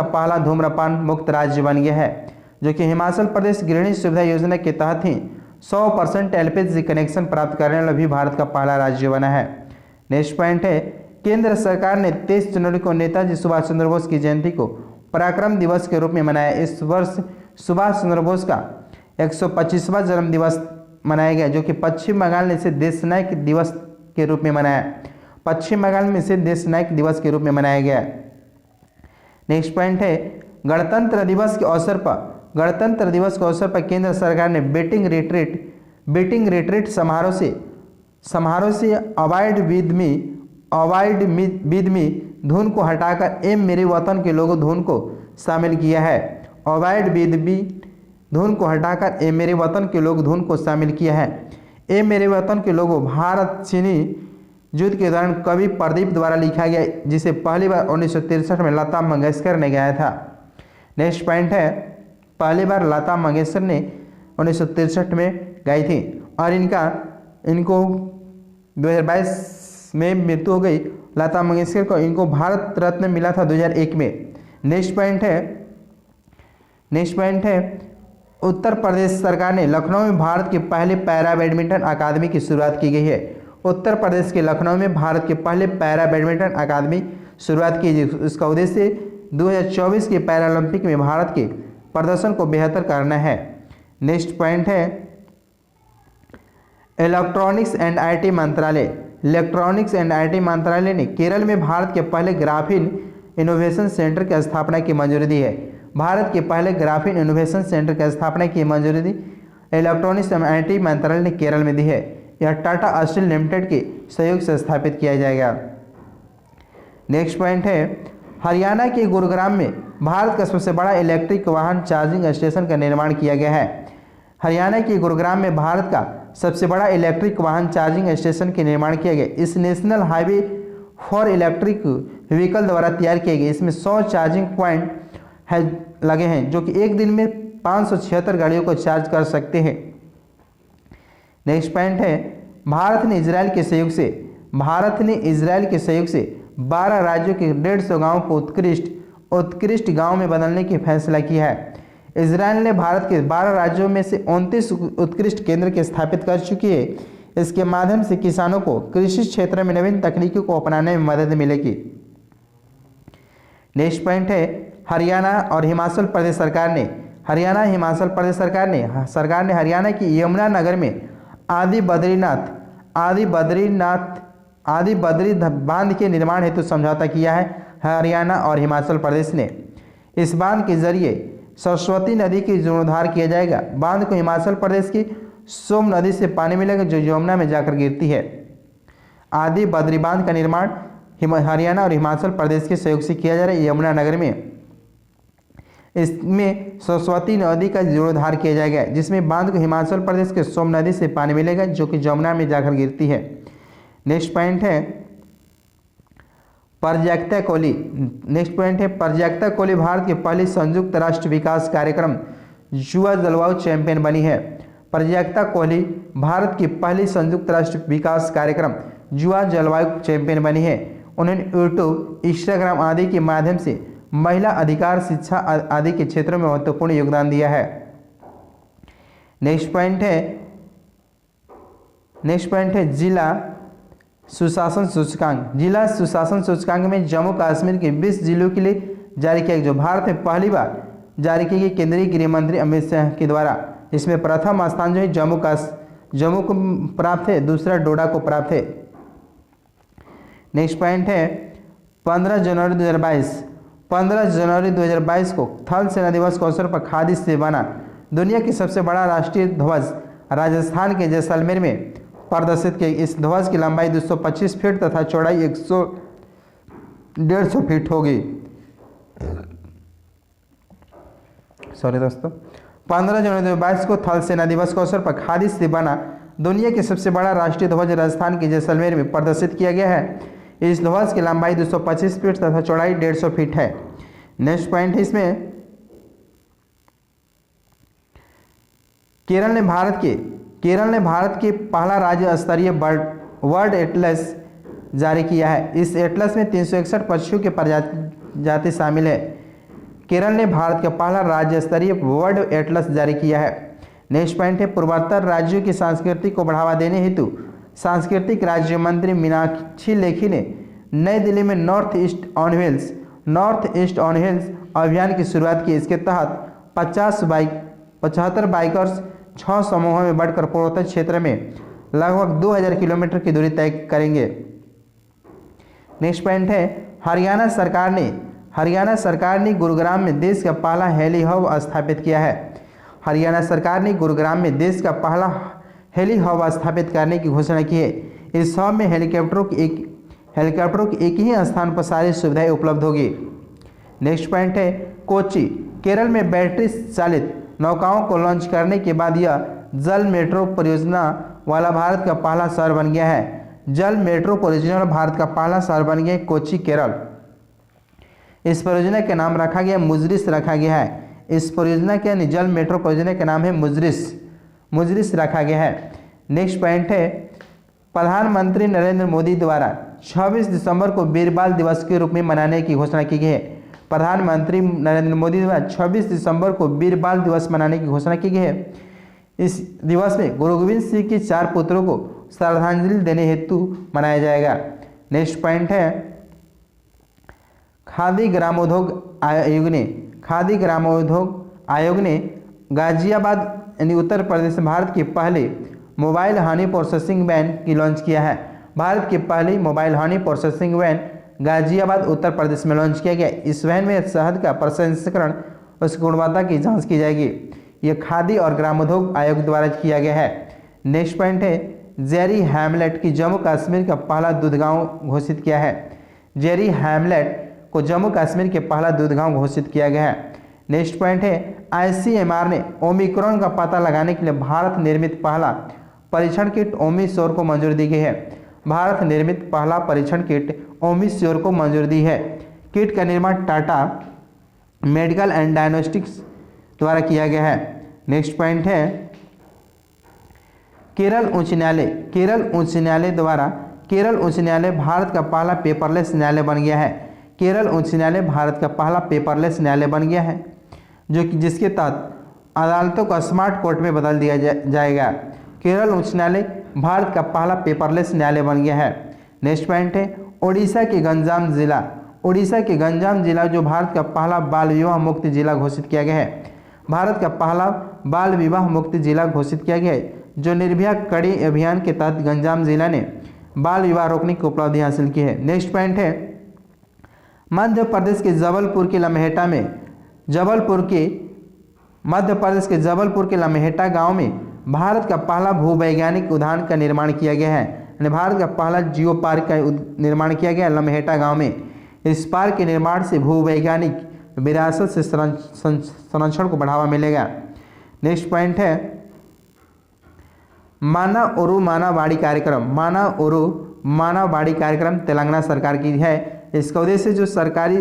पहला धूम्रपान मुक्त राज्य बन गया है, जो कि हिमाचल प्रदेश गृहिणी सुविधा योजना के तहत ही 100% एलपीजी कनेक्शन प्राप्त करने वाला भी भारत का पहला राज्य बना है। नेक्स्ट पॉइंट है केंद्र सरकार ने 23 जनवरी को नेताजी सुभाष चंद्र बोस की जयंती को पराक्रम दिवस के रूप में मनाया। इस वर्ष सुभाष चंद्र बोस का 125वां जन्म दिवस मनाया गया, जो कि पश्चिम बंगाल में इसे देशनायक दिवस के रूप में मनाया गया। नेक्स्ट पॉइंट है गणतंत्र दिवस के अवसर पर केंद्र सरकार ने बेटिंग रिट्रीट समारोह से अवॉइड विद मी धुन को हटाकर एम मेरे वतन के लोगों धुन को शामिल किया है। अवॉइड विद मी धुन को हटाकर ए मेरे वतन के लोग धुन को शामिल किया है। ए मेरे वतन के लोगों भारत चीनी युद्ध के दौरान कवि प्रदीप द्वारा लिखा गया, जिसे पहली बार 1963 में लता मंगेशकर ने गाया था। नेक्स्ट पॉइंट है पहली बार लता मंगेशकर ने 1963 में गाई थी और इनको 2022 में मृत्यु हो गई। लता मंगेशकर को इनको भारत रत्न मिला था 2001 में। नेक्स्ट पॉइंट है उत्तर प्रदेश सरकार ने लखनऊ में भारत के पहले पैरा बैडमिंटन अकादमी की शुरुआत की गई है। उत्तर प्रदेश के लखनऊ में भारत के पहले पैरा बैडमिंटन अकादमी शुरुआत की गई। इसका उद्देश्य 2024 के पैरालंपिक में भारत के प्रदर्शन को बेहतर करना है। नेक्स्ट पॉइंट है इलेक्ट्रॉनिक्स एंड आईटी मंत्रालय ने केरल में भारत के पहले ग्राफीन इनोवेशन सेंटर की स्थापना की मंजूरी दी है। भारत के पहले ग्राफीन इनोवेशन सेंटर की स्थापना की मंजूरी इलेक्ट्रॉनिक्स एंड आईटी मंत्रालय ने केरल में दी है। यह टाटा स्टील लिमिटेड के सहयोग से स्थापित किया जाएगा। नेक्स्ट पॉइंट है हरियाणा के गुरुग्राम में भारत का सबसे बड़ा इलेक्ट्रिक वाहन चार्जिंग स्टेशन का निर्माण किया गया है। हरियाणा के गुरुग्राम में भारत का सबसे बड़ा इलेक्ट्रिक वाहन चार्जिंग स्टेशन के निर्माण किया गया। इस national highway for electric vehicle द्वारा तैयार किया गया। इसमें 100 चार्जिंग पॉइंट लगे हैं, जो कि एक दिन में 576 गाड़ियों को चार्ज कर सकते हैं। नेक्स्ट पॉइंट है भारत ने इजराइल के सहयोग से 12 राज्यों के 150 गांवों को उत्कृष्ट गांव में बदलने की फैसला किया है। इजराइल ने भारत के 12 राज्यों में से 29 उत्कृष्ट केंद्र के स्थापित कर चुकी है। इसके माध्यम से किसानों को कृषि क्षेत्र में नवीन तकनीकों को अपनाने में मदद मिलेगी। नेक्स्ट पॉइंट है हरियाणा और हिमाचल प्रदेश सरकार ने हरियाणा की यमुनानगर में आदि बद्री बांध के निर्माण हेतु समझौता किया है। हरियाणा और हिमाचल प्रदेश ने इस बांध के जरिए सरस्वती नदी की जीर्णोद्धार किया जाएगा। बांध को हिमाचल प्रदेश की सोम नदी से पानी मिलेगा, जो यमुना में जाकर गिरती है। आदि बद्री बांध का निर्माण हरियाणा और हिमाचल प्रदेश के सहयोग से किया जा रहा है यमुनानगर में। इसमें सरस्वती नदी का जीर्णोद्धार किया जाएगा, जिसमें बांध को हिमाचल प्रदेश के सोम नदी से पानी मिलेगा, जो कि यमुना में जाकर गिरती है। नेक्स्ट पॉइंट है प्राजक्ता कोहली भारत की पहली संयुक्त राष्ट्र विकास कार्यक्रम युवा जलवायु चैंपियन बनी है। प्राजक्ता कोहली भारत की पहली संयुक्त राष्ट्र विकास कार्यक्रम युवा जलवायु चैंपियन बनी है। उन्होंने यूट्यूब, इंस्टाग्राम आदि के माध्यम से महिला अधिकार, शिक्षा आदि के क्षेत्रों में महत्वपूर्ण योगदान दिया है। नेक्स्ट पॉइंट है जिला सुशासन सूचकांक में जम्मू कश्मीर के 20 जिलों के लिए जारी किया गया, जो भारत में पहली बार जारी की गई केंद्रीय गृह मंत्री अमित शाह के द्वारा। इसमें प्रथम स्थान जो है जम्मू को प्राप्त है, दूसरा डोडा को प्राप्त है। नेक्स्ट पॉइंट है 15 जनवरी 2022 को थल सेना दिवस के अवसर पर खादी से बना दुनिया की सबसे बड़ा राष्ट्रीय ध्वज राजस्थान के जैसलमेर में प्रदर्शित किया। इस ध्वज की लंबाई 225 फीट तथा चौड़ाई 150 फीट होगी। सॉरी दोस्तों। 15 जनवरी 2022 को थल सेना दिवस के अवसर पर खादी से बना दुनिया के सबसे बड़ा राष्ट्रीय ध्वज राजस्थान के जैसलमेर में प्रदर्शित किया गया है। इस ध्वज की लंबाई 225 फीट तथा चौड़ाई 150 फीट है। नेक्स्ट पॉइंट है इसमें, केरल ने भारत के पहला राज्य स्तरीय वर्ल्ड एटलस जारी किया है। इस एटलस में 361 पक्षियों के प्रजाति शामिल है। केरल ने भारत का पहला राज्य स्तरीय वर्ल्ड एटलस जारी किया है। नेक्स्ट पॉइंट है, पूर्वोत्तर राज्यों की संस्कृति को बढ़ावा देने हेतु सांस्कृतिक राज्य मंत्री मीनाक्षी लेखी ने नई दिल्ली में नॉर्थ ईस्ट ऑन व्हील्स अभियान की शुरुआत की। इसके तहत 75 बाइकर्स 6 समूहों में बढ़कर पूर्वोत्तर क्षेत्र में लगभग 2000 किलोमीटर की दूरी तय करेंगे। नेक्स्ट पॉइंट है, हरियाणा सरकार ने गुरुग्राम में देश का पहला हेली हब स्थापित किया है। हरियाणा सरकार ने गुरुग्राम में देश का पहला हेली हब स्थापित करने की घोषणा की है। इस हब में हेलीकॉप्टरों की एक ही स्थान पर सारी सुविधाएं उपलब्ध होगी। नेक्स्ट पॉइंट है, कोच्चि केरल में बैटरी चालित नौकाओं को लॉन्च करने के बाद यह जल मेट्रो परियोजना वाला भारत का पहला शहर बन गया है। जल मेट्रो परियोजना वाला भारत का पहला शहर बन गया कोच्चि केरल। इस परियोजना का नाम रखा गया मुजरिस रखा गया है। इस परियोजना के यानी जल मेट्रो परियोजना का नाम है मुजरिस रखा गया है। नेक्स्ट पॉइंट है, प्रधानमंत्री नरेंद्र मोदी द्वारा 26 दिसंबर को वीर बाल दिवस के रूप में मनाने की घोषणा की गई है। प्रधानमंत्री नरेंद्र मोदी द्वारा 26 दिसंबर को वीर बाल दिवस मनाने की घोषणा की गई है। इस दिवस में गुरु गोविंद सिंह के 4 पुत्रों को श्रद्धांजलि देने हेतु मनाया जाएगा। नेक्स्ट पॉइंट है, खादी ग्रामोद्योग आयोग ने गाजियाबाद यानी उत्तर प्रदेश में भारत के पहले मोबाइल हनी प्रोसेसिंग वैन की लॉन्च किया है। भारत के पहले mobile honey processing van Ghaziabad Uttar Pradesh में लॉन्च किया गया। इस वैन में शहद का प्रसंस्करण और उसकी गुणवत्ता की जांच की जाएगी। यह खादी और ग्रामोद्योग आयोग द्वारा किया गया है। नेक्स्ट पॉइंट है, जेरी हैमलेट की जम्मू कश्मीर का पहला दूध गांव घोषित किया है। जेरी हैमलेट को जम्मू कश्मीर के पहला दूध गांव घोषित किया गया है। नेक्स्ट पॉइंट है, ICMR ने ओमिक्रॉन का पता लगाने के लिए भारत निर्मित पहला परीक्षण किट ओमिश्योर को मंजूरी दी गई है। भारत निर्मित पहला परीक्षण किट ओमिश्योर को मंजूरी दी है। किट का निर्माण टाटा मेडिकल एंड डायग्नोस्टिक्स द्वारा किया गया है। नेक्स्ट पॉइंट है, केरल उच्च न्यायालय भारत का पहला पेपरलेस न्यायालय बन गया है। केरल उच्च न्यायालय भारत का पहला पेपरलेस न्यायालय बन गया है, जिसके तहत अदालतों को स्मार्ट कोर्ट में बदल दिया जाएगा। केरल उच्च न्यायालय भारत का पहला पेपरलेस न्यायालय बन गया है। नेक्स्ट पॉइंट है, ओडिशा के गंजाम जिला जो भारत का पहला बाल विवाह मुक्त जिला घोषित किया गया है। भारत का पहला बाल विवाह मुक्त जिला घोषित किया गया है, जो निर्भया कड़ी अभियान के तहत गंजाम जिला ने बाल विवाह रोकने की उपलब्धि हासिल की है। नेक्स्ट पॉइंट है, मध्य प्रदेश के जबलपुर के लम्हेटा गांव में भारत का पहला भूवैज्ञानिक उद्यान का निर्माण किया गया है। यानी भारत का पहला जियो पार्क का निर्माण किया गया लम्हेटा गांव में। इस पार्क के निर्माण से भूवैज्ञानिक विरासत से संरक्षण को बढ़ावा मिलेगा। नेक्स्ट पॉइंट है, मानावाड़ी कार्यक्रम तेलंगाना सरकार की है। इसका उद्देश्य जो सरकारी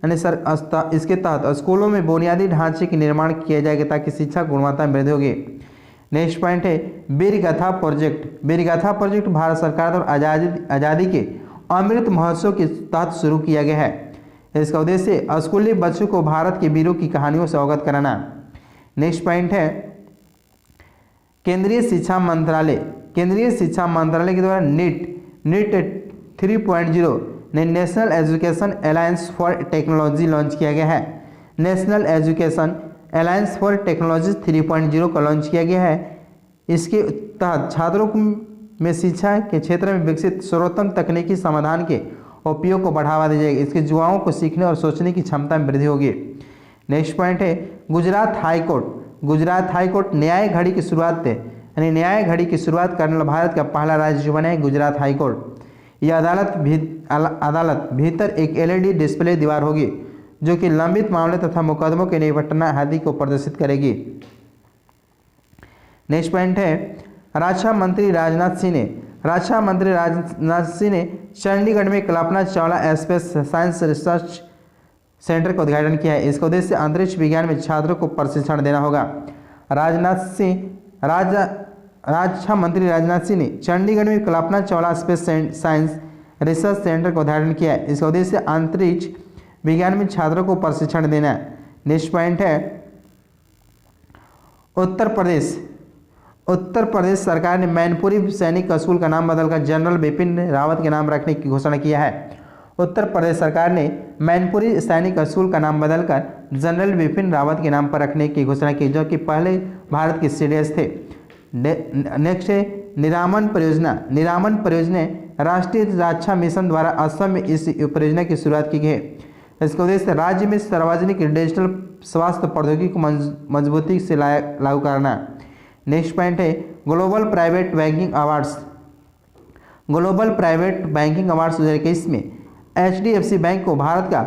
इसके तहत स्कूलों में बुनियादी ढांचे के निर्माण किया जाएगा ताकि शिक्षा गुणवत्ता में वृद्धि होगी। नेक्स्ट पॉइंट है, वीरगाथा प्रोजेक्ट भारत सरकार द्वारा आज़ादी के अमृत महोत्सव के तहत शुरू किया गया है। इसका उद्देश्य स्कूली बच्चों को भारत के वीरों की कहानियों से अवगत कराना। नेक्स्ट पॉइंट है, केंद्रीय शिक्षा मंत्रालय के द्वारा नीट 3.0 ने national education alliance for technology launch किया गया है। National education alliance for technology 3.0 का लॉन्च किया गया है। इसके तहत छात्रों में शिक्षा के क्षेत्र में विकसित सर्वोत्तम तकनीकी समाधान के उपयोग को बढ़ावा दिया जाएगा। इसके युवाओं को सीखने और सोचने की क्षमता में वृद्धि होगी। नेक्स्ट पॉइंट है, गुजरात हाईकोर्ट न्याय घड़ी की शुरुआत करने वाला भारत का पहला राज्य बना है गुजरात हाईकोर्ट। यह अदालत भीतर एक एलईडी डिस्प्ले दीवार होगी जो कि लंबित मामले तथा मुकदमों के निपटना आदि को प्रदर्शित करेगी। नेक्स्ट पॉइंट है रक्षा मंत्री राजनाथ सिंह ने चंडीगढ़ में Kalpana Chawla space science research centre का उद्घाटन किया है। इसका उद्देश्य अंतरिक्ष विज्ञान में छात्रों को प्रशिक्षण देना होगा। रक्षा मंत्री राजनाथ सिंह ने चंडीगढ़ में Kalpana Chawla space science research centre का उद्घाटन किया है। इसका उद्देश्य अंतरिक्ष विज्ञान में छात्रों को प्रशिक्षण देना है। नेक्स्ट पॉइंट है उत्तर प्रदेश सरकार ने मैनपुरी सैनिक स्कूल का नाम बदलकर जनरल बिपिन रावत के नाम रखने की घोषणा किया है। उत्तर प्रदेश सरकार ने मैनपुरी सैनिक स्कूल का नाम बदलकर जनरल बिपिन रावत के नाम पर रखने की घोषणा की, जो कि पहले भारत के सीडीएस थे। नेक्स्ट है निरामन परियोजना राष्ट्रीय रक्षा मिशन द्वारा असम में इस परियोजना की शुरुआत की गई है। इसका उद्देश्य राज्य में सार्वजनिक डिजिटल स्वास्थ्य प्रौद्योगिकी को मजबूती से लागू करना। नेक्स्ट पॉइंट है ग्लोबल प्राइवेट बैंकिंग अवार्ड्स 2021 में HDFC बैंक को भारत का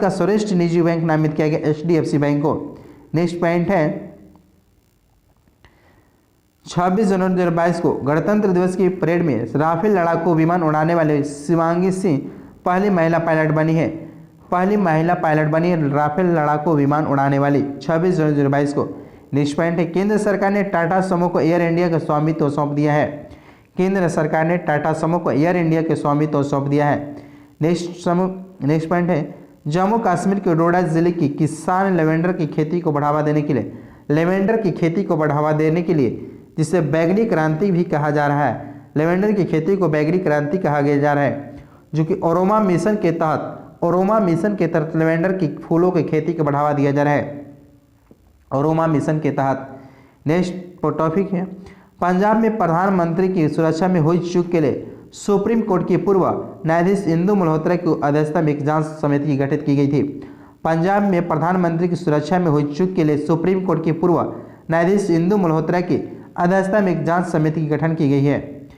सर्वश्रेष्ठ निजी बैंक नामित किया गया HDFC बैंक को। नेक्स्ट पॉइंट है 26 जनवरी 2022 को गणतंत्र दिवस की परेड में राफेल लड़ाकू विमान उड़ाने वाले शिवांगी सिंह पहली महिला पायलट बनी है। राफेल लड़ाकू विमान उड़ाने वाली 26 जनवरी 2022 को। नेक्स्ट पॉइंट है केंद्र सरकार ने टाटा समूह को एयर इंडिया का स्वामित्व सौंप दिया है। नेक्स्ट पॉइंट है जम्मू कश्मीर के डोडा जिले की किसान लेवेंडर की खेती को बढ़ावा देने के लिए जिसे बैगनी क्रांति भी कहा जा रहा है। लेवेंडर की खेती को बैगनी क्रांति कहा जा रहा है, जो कि ओरोमा मिशन के तहत लेवेंडर की फूलों की खेती को बढ़ावा दिया जा रहा है। ओरोमा मिशन के तहत। नेक्स्ट टॉपिक है पंजाब में प्रधानमंत्री की सुरक्षा में हुई चूक के लिए सुप्रीम कोर्ट की पूर्व न्यायाधीश इंदु मल्होत्रा की अध्यक्षता में एक जांच समिति गठित की गई थी। पंजाब में प्रधानमंत्री की सुरक्षा में हुई चूक के लिए सुप्रीम कोर्ट की पूर्व न्यायाधीश इंदु मल्होत्रा की अध्यक्षता में एक जांच समिति की गठन की गई है।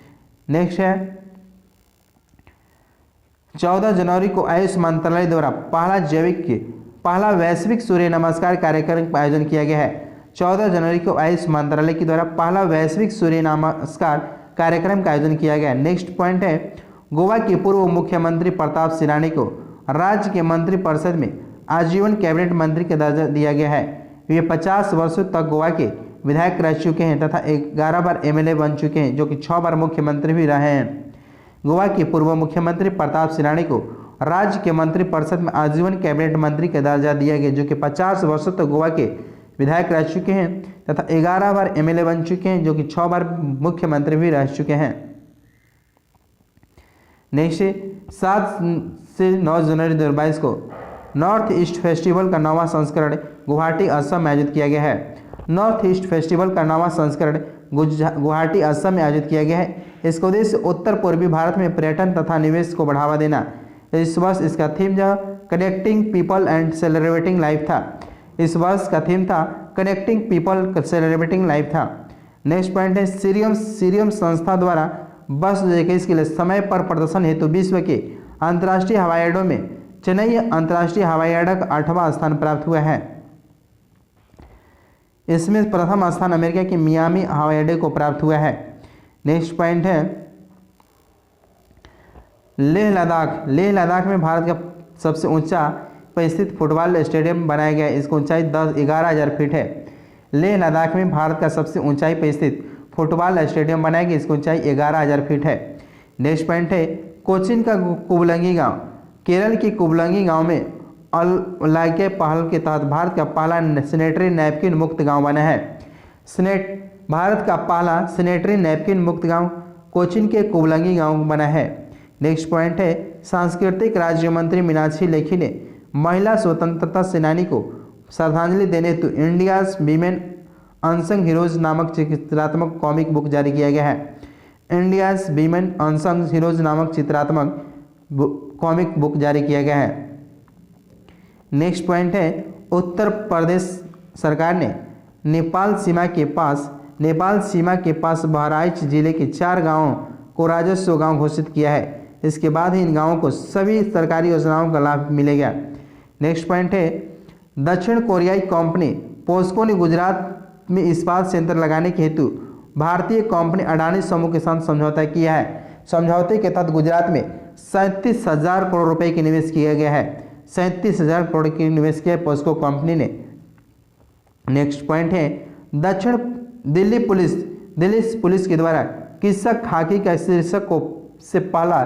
नेक्स्ट है 14 जनवरी को आयुष मंत्रालय द्वारा पहला वैश्विक सूर्य नमस्कार कार्यक्रम का आयोजन किया गया है। 14 जनवरी को आयुष मंत्रालय के द्वारा पहला वैश्विक सूर्य नमस्कार कार्यक्रम का आयोजन किया गया। नेक्स्ट पॉइंट है गोवा के पूर्व मुख्यमंत्री प्रताप सिरानी को राज्य के मंत्रिपरिषद में आजीवन कैबिनेट मंत्री का दर्जा दिया गया है। वे 50 वर्षों तक गोवा के विधायक रह चुके हैं तथा 11 बार एमएलए बन चुके हैं, जो कि 6 बार मुख्यमंत्री भी रहे हैं। गोवा के पूर्व मुख्यमंत्री प्रताप सिरानी को राज्य के मंत्रिपरिषद में आजीवन कैबिनेट मंत्री का दर्जा दिया गया, जो कि 50 वर्षों तक गोवा के विधायक रह चुके हैं तथा 11 बार एमएलए बन चुके हैं, जो कि 6 बार मुख्यमंत्री भी रह चुके हैं। नेक्स्ट 7 से 9 जनवरी 2022 को नॉर्थ ईस्ट फेस्टिवल का 9वां संस्करण गुवाहाटी असम में आयोजित किया गया है। नॉर्थ ईस्ट फेस्टिवल का 9वां संस्करण गुवाहाटी असम में आयोजित किया गया है। इसका उद्देश्य उत्तर पूर्वी भारत में पर्यटन तथा निवेश को बढ़ावा देना। इस वर्ष इसका थीम जो connecting people and celebrating life था। इस वर्ष का थीम था कनेक्टिंग पीपल सेलिब्रेटिंग लाइफ था। नेक्स्ट पॉइंट है सीरियम संस्था द्वारा वर्ष 2021 के लिए समय पर प्रदर्शन हेतु विश्व के अंतर्राष्ट्रीय हवाई अड्डों में चेन्नई अंतर्राष्ट्रीय हवाई अड्डा का 8वां स्थान प्राप्त हुआ है। इसमें प्रथम स्थान अमेरिका के मियामी हवाई अड्डे को प्राप्त हुआ है। नेक्स्ट पॉइंट है लेह लद्दाख में भारत का सबसे ऊंचा पर स्थित फुटबॉल स्टेडियम बनाया गया है। इसकी ऊंचाई 11,000 फीट है। लेह लद्दाख में भारत का सबसे ऊंचाई पर स्थित फुटबॉल स्टेडियम बनाया गया, इसकी ऊंचाई 11,000 फीट है। नेक्स्ट पॉइंट है कोचीन का कुबलंगी गांव केरल के कुबलंगी गांव में अलाइके पहल के तहत भारत का पहला सैनिटरी नैपकिन मुक्त गांव बना है। भारत का पहला सैनिटरी नैपकिन मुक्त गांव कोचीन के कुबलंगी गांव बना है। नेक्स्ट पॉइंट है सांस्कृतिक राज्य मंत्री मीनाक्षी लेखी ने महिला स्वतंत्रता सेनानी को श्रद्धांजलि देने हेतु इंडियाज वीमेन अनसंग हीरोज नामक चित्रात्मक कॉमिक बुक जारी किया गया है। इंडियाज वीमेन अनसंग हीरोज नामक चित्रात्मक कॉमिक बुक जारी किया गया है। नेक्स्ट पॉइंट है उत्तर प्रदेश सरकार ने नेपाल सीमा के पास बहराइच जिले के 4 गांवों को राजस्व गांव घोषित किया है। इसके बाद ही इन गांवों को सभी सरकारी योजनाओं का लाभ मिलेगा। नेक्स्ट पॉइंट है, दक्षिण कोरियाई कंपनी पोस्को ने गुजरात में इस्पात संयंत्र लगाने के हेतु भारतीय कंपनी अडानी समूह के साथ समझौता किया है। समझौते के तहत गुजरात में 37,000 करोड़ रुपए की निवेश किया गया है। 37,000 करोड़ की निवेश किया है पोस्को कंपनी ने। नेक्स्ट पॉइंट है, दिल्ली पुलिस के द्वारा किस्सा खाकी का शीर्षक को से पहला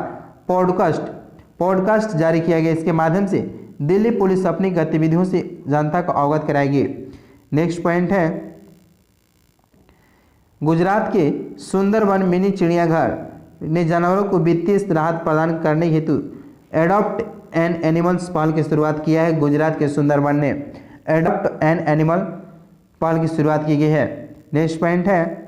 पॉडकास्ट जारी किया गया। इसके माध्यम से दिल्ली पुलिस अपनी गतिविधियों से जनता को अवगत कराएगी। नेक्स्ट पॉइंट है, गुजरात के सुंदरवन मिनी चिड़ियाघर ने जानवरों को वित्तीय राहत प्रदान करने हेतु एडॉप्ट एन एनिमल्स पहल की शुरुआत किया है। गुजरात के सुंदरवन ने एडॉप्ट एन एनिमल पहल की शुरुआत की गई है। नेक्स्ट पॉइंट है,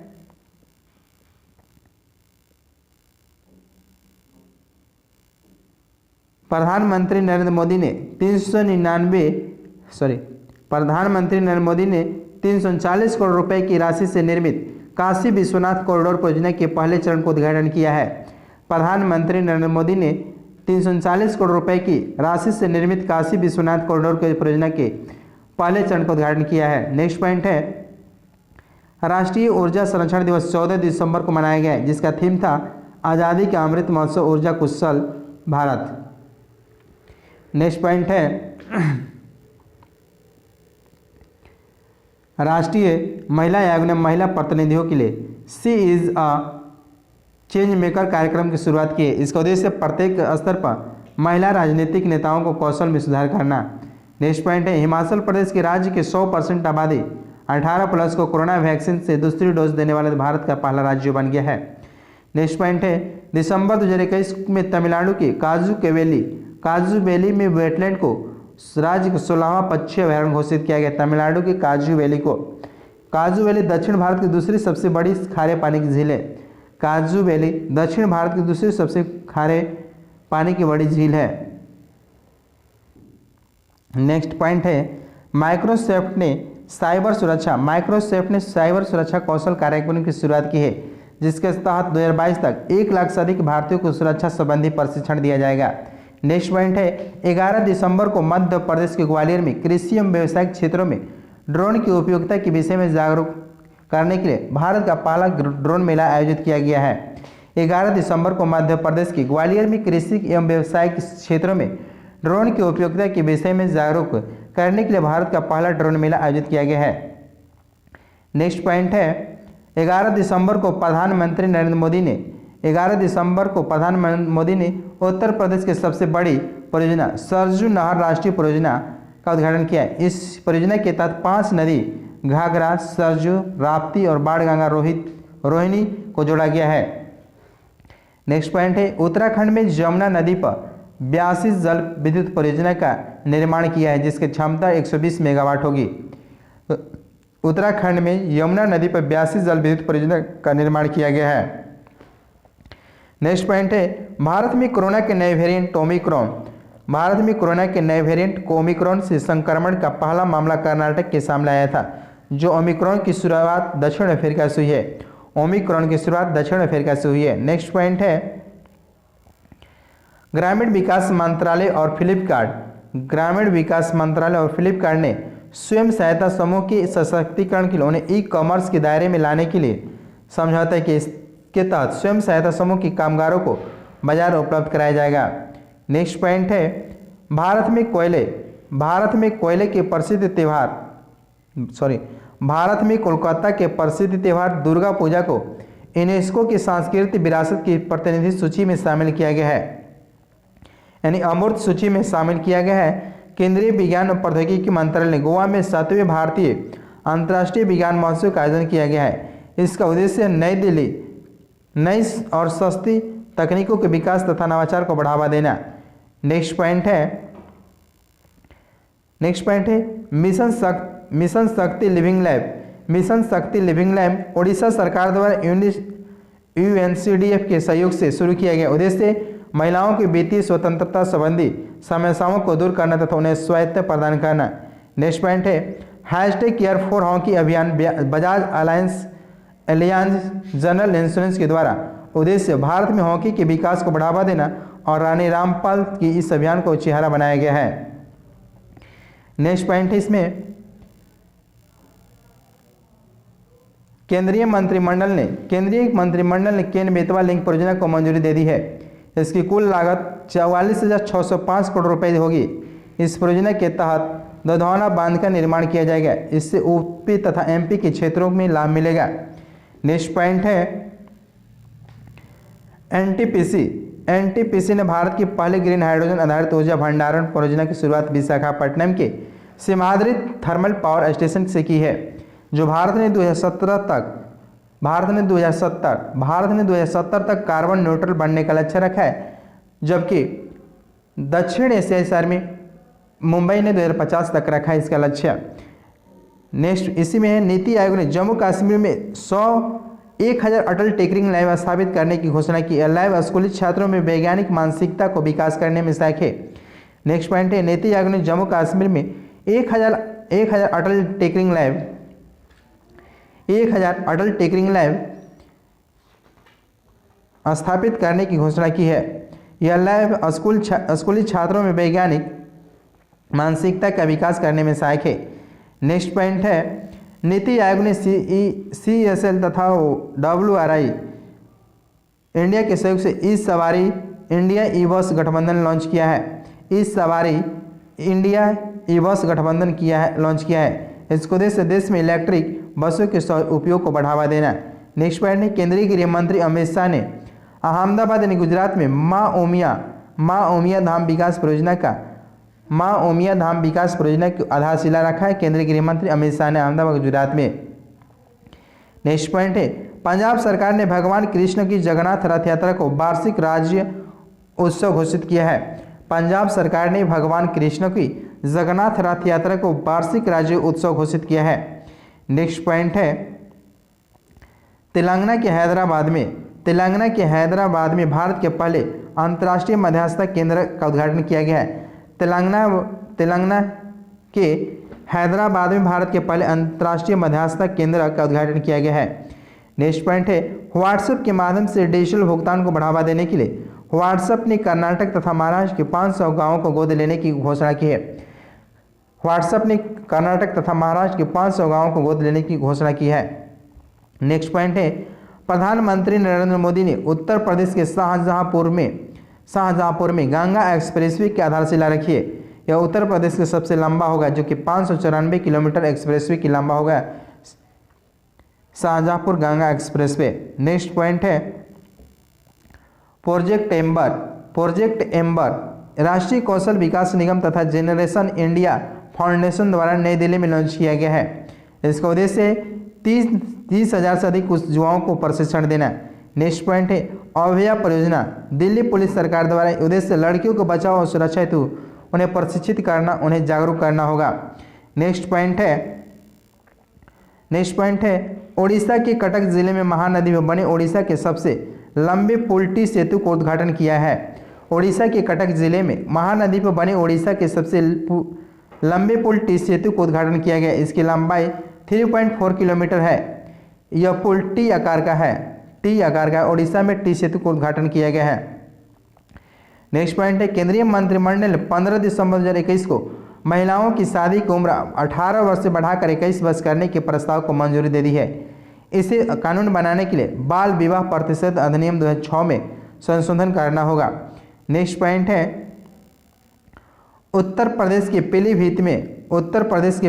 प्रधानमंत्री नरेंद्र मोदी ने 339 करोड़ रुपए की राशि से निर्मित काशी विश्वनाथ कॉरिडोर परियोजना के पहले चरण को उद्घाटन किया है। प्रधानमंत्री नरेंद्र मोदी ने 339 करोड़ रुपए की राशि से निर्मित काशी विश्वनाथ कॉरिडोर परियोजना के पहले चरण का उद्घाटन किया है। नेक्स्ट पॉइंट है, राष्ट्रीय ऊर्जा संरक्षण दिवस 14 दिसंबर को मनाया गया है, जिसका थीम था आज़ादी का अमृत महोत्सव ऊर्जा कुशल भारत। नेक्स्ट पॉइंट है, राष्ट्रीय महिला आयोग ने महिला प्रतिनिधियों के लिए सी इज अ चेंज मेकर कार्यक्रम की शुरुआत की है। इसका उद्देश्य प्रत्येक स्तर पर महिला राजनीतिक नेताओं को कौशल में सुधार करना। नेक्स्ट पॉइंट है, हिमाचल प्रदेश के राज्य के 100% आबादी 18+ को कोरोना वैक्सीन से दूसरी डोज देने वाले भारत का पहला राज्य बन गया है। नेक्स्ट पॉइंट है, दिसंबर 2021 में तमिलनाडु के काजू वैली में वेटलैंड को राज्य का 16वां पक्षी अभयारण्य घोषित किया गया। तमिलनाडु के काजू वैली दक्षिण भारत की दूसरी सबसे बड़ी खारे पानी की झील है। काजू वैली दक्षिण भारत की दूसरी सबसे खारे पानी की बड़ी झील है। नेक्स्ट पॉइंट है, माइक्रोसॉफ्ट ने साइबर सुरक्षा कौशल कार्यक्रम की शुरुआत की है, जिसके तहत 2022 तक 1 लाख से अधिक भारतीयों को सुरक्षा संबंधी प्रशिक्षण दिया जाएगा। नेक्स्ट पॉइंट है, 11 दिसंबर को मध्य प्रदेश के ग्वालियर में कृषि एवं व्यवसायिक क्षेत्रों में ड्रोन की उपयोगिता के विषय में जागरूक करने के लिए भारत का पहला ड्रोन मेला आयोजित किया गया है। 11 दिसंबर को मध्य प्रदेश के ग्वालियर में कृषि एवं व्यवसायिक क्षेत्रों में ड्रोन की उपयोगिता के विषय में जागरूक करने के लिए भारत का पहला ड्रोन मेला आयोजित किया गया है। नेक्स्ट पॉइंट है, 11 दिसंबर को प्रधानमंत्री नरेंद्र मोदी ने उत्तर प्रदेश की सबसे बड़ी परियोजना सरजू नहर राष्ट्रीय परियोजना का उद्घाटन किया है। इस परियोजना के तहत 5 नदी घाघरा, सरजू, राप्ती और बाणगंगा रोहिणी को जोड़ा गया है। नेक्स्ट पॉइंट है, उत्तराखंड में यमुना नदी पर 82 जल विद्युत परियोजना का निर्माण किया है, जिसकी क्षमता 120 मेगावाट होगी। उत्तराखंड में यमुना नदी पर 82 जल विद्युत परियोजना का निर्माण किया गया है। नेक्स्ट पॉइंट है, भारत में कोरोना के नए वेरिएंट ओमिक्रॉन से संक्रमण का पहला मामला कर्नाटक के सामने आया था, जो ओमिक्रॉन की शुरुआत दक्षिण अफ्रीका से हुई है। नेक्स्ट पॉइंट है, ग्रामीण विकास मंत्रालय और फ्लिपकार्ट ने स्वयं सहायता समूह के सशक्तिकरण के लिए उन्हें ई-कॉमर्स के दायरे में लाने के लिए समझौता किया। इसके तहत स्वयं सहायता समूह के कामगारों को बाजार उपलब्ध कराया जाएगा। नेक्स्ट पॉइंट है, भारत में कोलकाता के प्रसिद्ध त्यौहार दुर्गा पूजा को यूनेस्को की सांस्कृतिक विरासत की प्रतिनिधि सूची में शामिल किया गया है, यानी अमूर्त सूची में शामिल किया गया है। केंद्रीय विज्ञान और प्रौद्योगिकी मंत्रालय ने गोवा में 7वें भारतीय अंतर्राष्ट्रीय विज्ञान महोत्सव का आयोजन किया गया है। इसका उद्देश्य नई और सस्ती तकनीकों के विकास तथा नवाचार को बढ़ावा देना। नेक्स्ट पॉइंट है, मिशन शक्ति लिविंग लैब ओडिशा सरकार द्वारा UNCDF के सहयोग से शुरू किया गया। उद्देश्य महिलाओं की वित्तीय स्वतंत्रता संबंधी समस्याओं को दूर करना तथा उन्हें स्वायत्तता प्रदान करना। नेक्स्ट पॉइंट है, #केयर फॉर हॉकी अभियान बजाज अलायंस जनरल इंश्योरेंस के द्वारा उद्देश्य भारत में हॉकी के विकास को बढ़ावा देना और रानी रामपाल की इस अभियान को चेहरा बनाया गया है। नेक्स्ट पॉइंट है इसमें केंद्रीय मंत्रिमंडल ने केन बेतवा लिंक परियोजना को मंजूरी दे दी है। इसकी कुल लागत 44,605 करोड़ रुपए होगी। इस परियोजना के तहत दधौना बांध का निर्माण किया जाएगा। इससे यूपी तथा एमपी के क्षेत्रों में लाभ मिलेगा। नेक्स्ट पॉइंट है एनटीपीसी ने भारत की पहले ग्रीन हाइड्रोजन आधारित ऊर्जा भंडारण परियोजना की शुरुआत विशाखापट्टनम के सीमांध्रित थर्मल पावर स्टेशन से की है, जो भारत ने 2070 तक कार्बन न्यूट्रल बनने का लक्ष्य रखा है, जबकि दक्षिण एशियाई शहर में मुंबई ने 2050 तक रखा है इसका लक्ष्य। नेक्स्ट इसी में है नीति आयोग ने जम्मू कश्मीर में 1000 अटल टिंकरिंग लैब स्थापित करने की घोषणा की। लैब स्कूली छात्रों में वैज्ञानिक मानसिकता को विकास करने में सहायक है। नेक्स्ट पॉइंट है नीति आयोग ने जम्मू कश्मीर में 1000 अटल टिंकरिंग लैब स्थापित करने की घोषणा की है। यह लैब स्कूली छात्रों में वैज्ञानिक मानसिकता का विकास करने में सहायक है। नेक्स्ट पॉइंट है नीति आयोग ने CSL तथा WRI इंडिया के सहयोग से ई सवारी इंडिया ई बस गठबंधन लॉन्च किया है। ई सवारी इंडिया ई बस गठबंधन लॉन्च किया है। इसको उद्देश्य देश में इलेक्ट्रिक बसों के उपयोग को बढ़ावा देना। नेक्स्ट पॉइंट है केंद्रीय गृह मंत्री अमित शाह ने अहमदाबाद यानी गुजरात में माँ ओमिया धाम विकास परियोजना की आधारशिला रखा है। केंद्रीय गृह मंत्री अमित शाह ने अहमदाबाद गुजरात में। नेक्स्ट पॉइंट है पंजाब सरकार ने भगवान कृष्ण की जगन्नाथ रथ यात्रा को वार्षिक राज्य उत्सव घोषित किया है। पंजाब सरकार ने भगवान कृष्ण की जगन्नाथ रथ यात्रा को वार्षिक राज्य उत्सव घोषित किया है। नेक्स्ट पॉइंट है तेलंगाना के हैदराबाद में भारत के पहले अंतर्राष्ट्रीय मध्यस्थता केंद्र का उद्घाटन किया गया है। तेलंगाना के हैदराबाद में भारत के पहले अंतर्राष्ट्रीय मध्यस्थता केंद्र का उद्घाटन किया गया है। नेक्स्ट पॉइंट है व्हाट्सएप के माध्यम से डिजिटल भुगतान को बढ़ावा देने के लिए व्हाट्सएप ने कर्नाटक तथा महाराष्ट्र के 500 गांवों को गोद लेने की घोषणा की है। व्हाट्सएप ने कर्नाटक तथा महाराष्ट्र के 500 गांवों को गोद लेने की घोषणा की है। नेक्स्ट पॉइंट है प्रधानमंत्री नरेंद्र मोदी ने उत्तर प्रदेश के शाहजहांपुर में गंगा एक्सप्रेसवे की आधारशिला रखी है। यह उत्तर प्रदेश के सबसे लंबा होगा, जो कि 594 किलोमीटर एक्सप्रेसवे की लंबा होगा, Shahjahanpur Ganga expressway. Next point है प्रोजेक्ट एम्बर राष्ट्रीय कौशल विकास निगम तथा जेनरेशन इंडिया फाउंडेशन द्वारा नई दिल्ली में लॉन्च किया गया है। इसका उद्देश्य 30,000 से अधिक युवाओं को प्रशिक्षण देना। नेक्स्ट पॉइंट है अभया परियोजना दिल्ली पुलिस सरकार द्वारा उद्देश्य लड़कियों को बचाव और सुरक्षा हेतु उन्हें प्रशिक्षित करना, उन्हें जागरूक करना होगा। नेक्स्ट पॉइंट है ओडिशा के कटक जिले में महानदी में बने ओडिशा के सबसे लंबे पुल टी सेतु को उद्घाटन किया है। ओडिशा के कटक जिले में महानदी पर बने ओडिशा के सबसे लंबे पुल टी सेतु को उद्घाटन किया गया। इसकी लंबाई 3.4 किलोमीटर है। यह पुल टी आकार का है। ओडिशा में टी सेतु को उद्घाटन किया गया है। नेक्स्ट पॉइंट है केंद्रीय मंत्रिमंडल ने 15 दिसंबर 2021 को महिलाओं की शादी की उम्र 18 वर्ष से बढ़ाकर 21 वर्ष करने के प्रस्ताव को मंजूरी दे दी है। इसे कानून बनाने के लिए बाल विवाह प्रतिशत अधिनियम 2006 में संशोधन करना होगा। नेक्स्ट पॉइंट है उत्तर प्रदेश के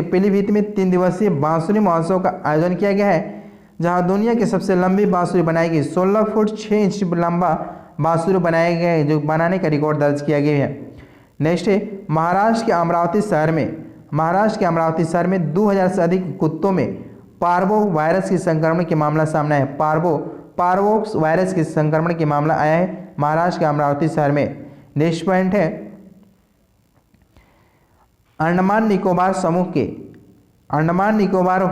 पीलीभीत में 3 दिवसीय बांसुरी महोत्सव का आयोजन किया गया है, जहां दुनिया की सबसे लंबी बांसुरी बनाई गई। 16 फुट 6 इंच लंबा बांसुरी बनाए गए, जो बनाने का रिकॉर्ड दर्ज किया गया है। नेक्स्ट है महाराष्ट्र के अमरावती शहर में 2000 से अधिक कुत्तों में पार्वो वायरस के संक्रमण के मामला सामने है। पार्वो वायरस के संक्रमण के मामला आया है महाराष्ट्र के अमरावती शहर में। नेक्स्ट पॉइंट है अंडमान निकोबार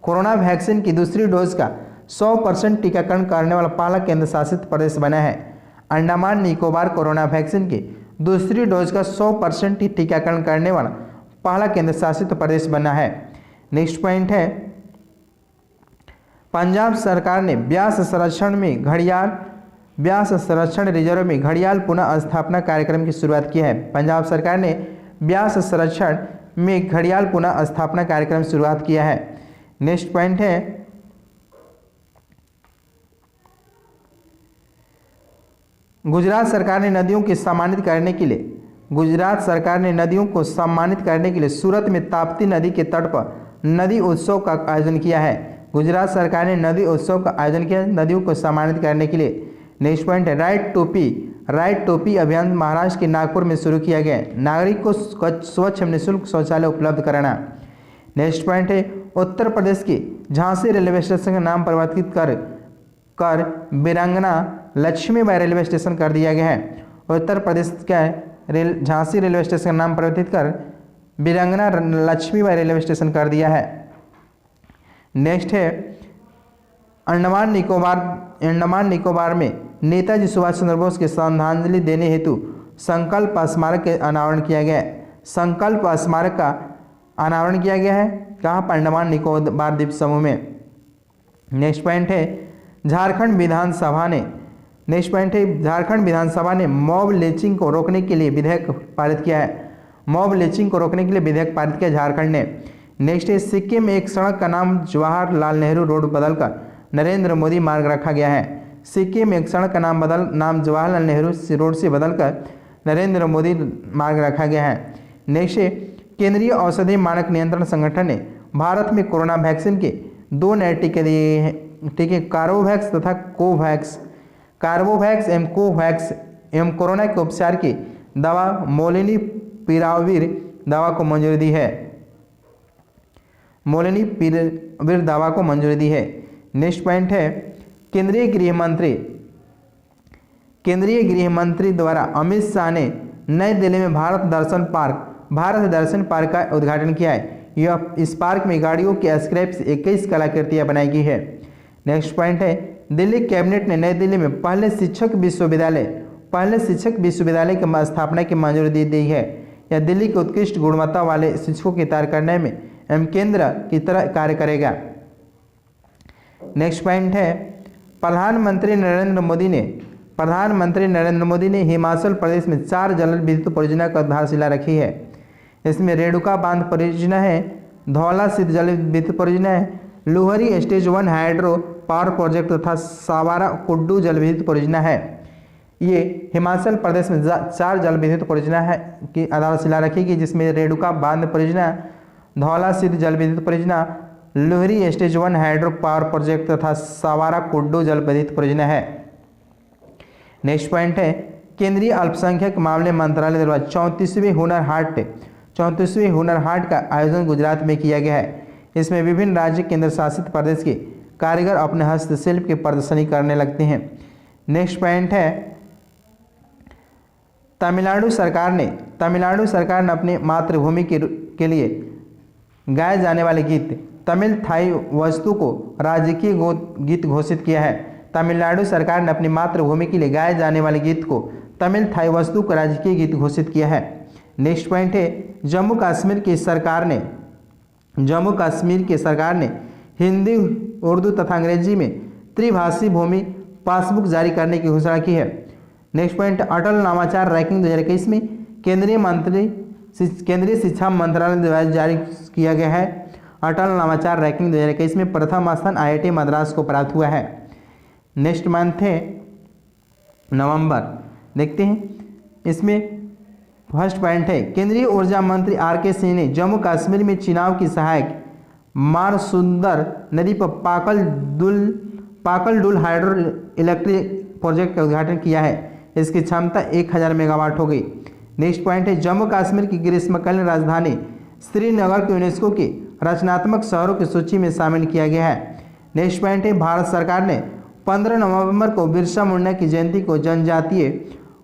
कोरोना वैक्सीन की दूसरी डोज का 100% टीकाकरण करने वाला पहला केंद्र शासित प्रदेश बना है। अंडमान निकोबार कोरोना वैक्सीन की दूसरी डोज का 100% टीकाकरण करने वाला पहला केंद्र शासित प्रदेश बना है। नेक्स्ट पॉइंट है पंजाब सरकार ने ब्यास संरक्षण में घड़ियाल व्यास संरक्षण रिजर्व में घड़ियाल पुनः स्थापना कार्यक्रम की शुरुआत की है। पंजाब सरकार ने व्यास संरक्षण में घड़ियाल पुनः स्थापना कार्यक्रम की शुरुआत किया है। नेक्स्ट पॉइंट है गुजरात सरकार ने नदियों को सम्मानित करने के लिए सूरत में ताप्ती नदी के तट पर नदी उत्सव का आयोजन किया है। गुजरात सरकार ने नदी उत्सव का आयोजन किया नदियों को सम्मानित करने के लिए। नेक्स्ट पॉइंट है राइट टोपी अभियान महाराष्ट्र के नागपुर में शुरू किया गया है। नागरिक को स्वच्छ निःशुल्क शौचालय उपलब्ध कराना। नेक्स्ट पॉइंट है उत्तर प्रदेश के झांसी रेलवे स्टेशन का नाम परिवर्तित कर वीरांगना लक्ष्मीबाई रेलवे स्टेशन कर दिया गया है। उत्तर प्रदेश का झांसी रेलवे स्टेशन का नाम परिवर्तित कर वीरांगना लक्ष्मीबाई रेलवे स्टेशन कर दिया है। नेक्स्ट है अंडमान निकोबार में नेताजी सुभाष चंद्र बोस के श्रद्धांजलि देने हेतु संकल्प स्मारक के अनावरण किया गया है। संकल्प स्मारक का अनावरण किया गया है कहाँ पर? अंडमान निकोबार द्वीप समूह में। नेक्स्ट पॉइंट है झारखंड विधानसभा ने मॉब लिंचिंग को रोकने के लिए विधेयक पारित किया है। मॉब लिंचिंग को रोकने के लिए विधेयक पारित किया झारखंड ने। नेक्स्ट है सिक्किम में एक सड़क का नाम जवाहरलाल नेहरू रोड बदलकर नरेंद्र मोदी मार्ग रखा गया है। सिक्किम में एक सड़क का नाम जवाहरलाल नेहरू रोड से बदलकर नरेंद्र मोदी मार्ग रखा गया है। नेक्स्ट है केंद्रीय औषधि मानक नियंत्रण संगठन ने भारत में कोरोना वैक्सीन के 2 नए टीके दिए हैं। टीके कार्बोवैक्स तथा कार्बोवैक्स एवं कोरोना के उपचार की दवा मोलिनीपिराविर दवा को मंजूरी दी है। मोलिनीपिराविर दवा को मंजूरी दी है। नेक्स्ट पॉइंट है केंद्रीय गृह मंत्री द्वारा अमित शाह ने नई दिल्ली में भारत दर्शन पार्क का उद्घाटन किया है। इस पार्क में गाड़ियों के स्क्रैप से 21 कलाकृतियां बनाई गई है। नेक्स्ट पॉइंट है दिल्ली कैबिनेट ने नई दिल्ली में पहले शिक्षक विश्वविद्यालय की स्थापना की मंजूरी दे दी है। यह दिल्ली के उत्कृष्ट गुणवत्ता वाले शिक्षकों की तैयार करने में एवं केंद्र की तरह कार्य करेगा। नेक्स्ट पॉइंट है प्रधानमंत्री नरेंद्र मोदी ने हिमाचल प्रदेश में 4 जल विद्युत परियोजना की आधारशिला रखी है। इसमें रेणुका बांध परियोजना है, धौला सिद्ध जल विद्युत परियोजना है, Luhri stage 1 hydro power project तथा सावारा कुड्डू जल विद्युत परियोजना है। ये हिमाचल प्रदेश में 4 जल विद्युत परियोजना है की आधारशिला रखेगी, जिसमें रेणुका बांध परियोजना, धौला सिद्ध जल विद्युत परियोजना, Luhri stage 1 hydro power project तथा सावारा कुड्डू जल विद्युत परियोजना है। नेक्स्ट पॉइंट है केंद्रीय अल्पसंख्यक मामले मंत्रालय द्वारा 34वें हुनर हाट का आयोजन गुजरात में किया गया है। इसमें विभिन्न राज्य केंद्र शासित प्रदेश के कारीगर अपने हस्तशिल्प की प्रदर्शनी करने लगते हैं। नेक्स्ट पॉइंट है तमिलनाडु सरकार ने अपनी मातृभूमि के लिए गाए जाने वाले गीत तमिल थाई वस्तु को राजकीय गीत घोषित किया है। तमिलनाडु सरकार ने अपनी मातृभूमि के लिए गाए जाने वाले गीत को तमिल थाई वस्तु को राजकीय गीत घोषित किया है। नेक्स्ट पॉइंट है जम्मू कश्मीर की सरकार ने हिंदी, उर्दू तथा अंग्रेजी में त्रिभाषी भूमि पासबुक जारी करने की घोषणा की है। नेक्स्ट पॉइंट अटल नवाचार रैंकिंग 2021 में केंद्रीय शिक्षा मंत्रालय द्वारा जारी किया गया है। अटल नवाचार रैंकिंग 2021 में प्रथम स्थान IIT मद्रास को प्राप्त हुआ है। नेक्स्ट मंथ है नवंबर, देखते हैं इसमें फर्स्ट पॉइंट है केंद्रीय ऊर्जा मंत्री RK सिंह ने जम्मू कश्मीर में चुनाव की सहायक मारसुंदर नदी पर पाकल डुल हाइड्रो इलेक्ट्रिक प्रोजेक्ट का उद्घाटन किया है। इसकी क्षमता 1000 मेगावाट हो गई। नेक्स्ट पॉइंट है जम्मू कश्मीर की ग्रीष्मकालीन राजधानी श्रीनगर को यूनेस्को की रचनात्मक शहरों की सूची में शामिल किया गया है। नेक्स्ट पॉइंट है भारत सरकार ने 15 नवंबर को बिरसा मुंडा की जयंती को जनजातीय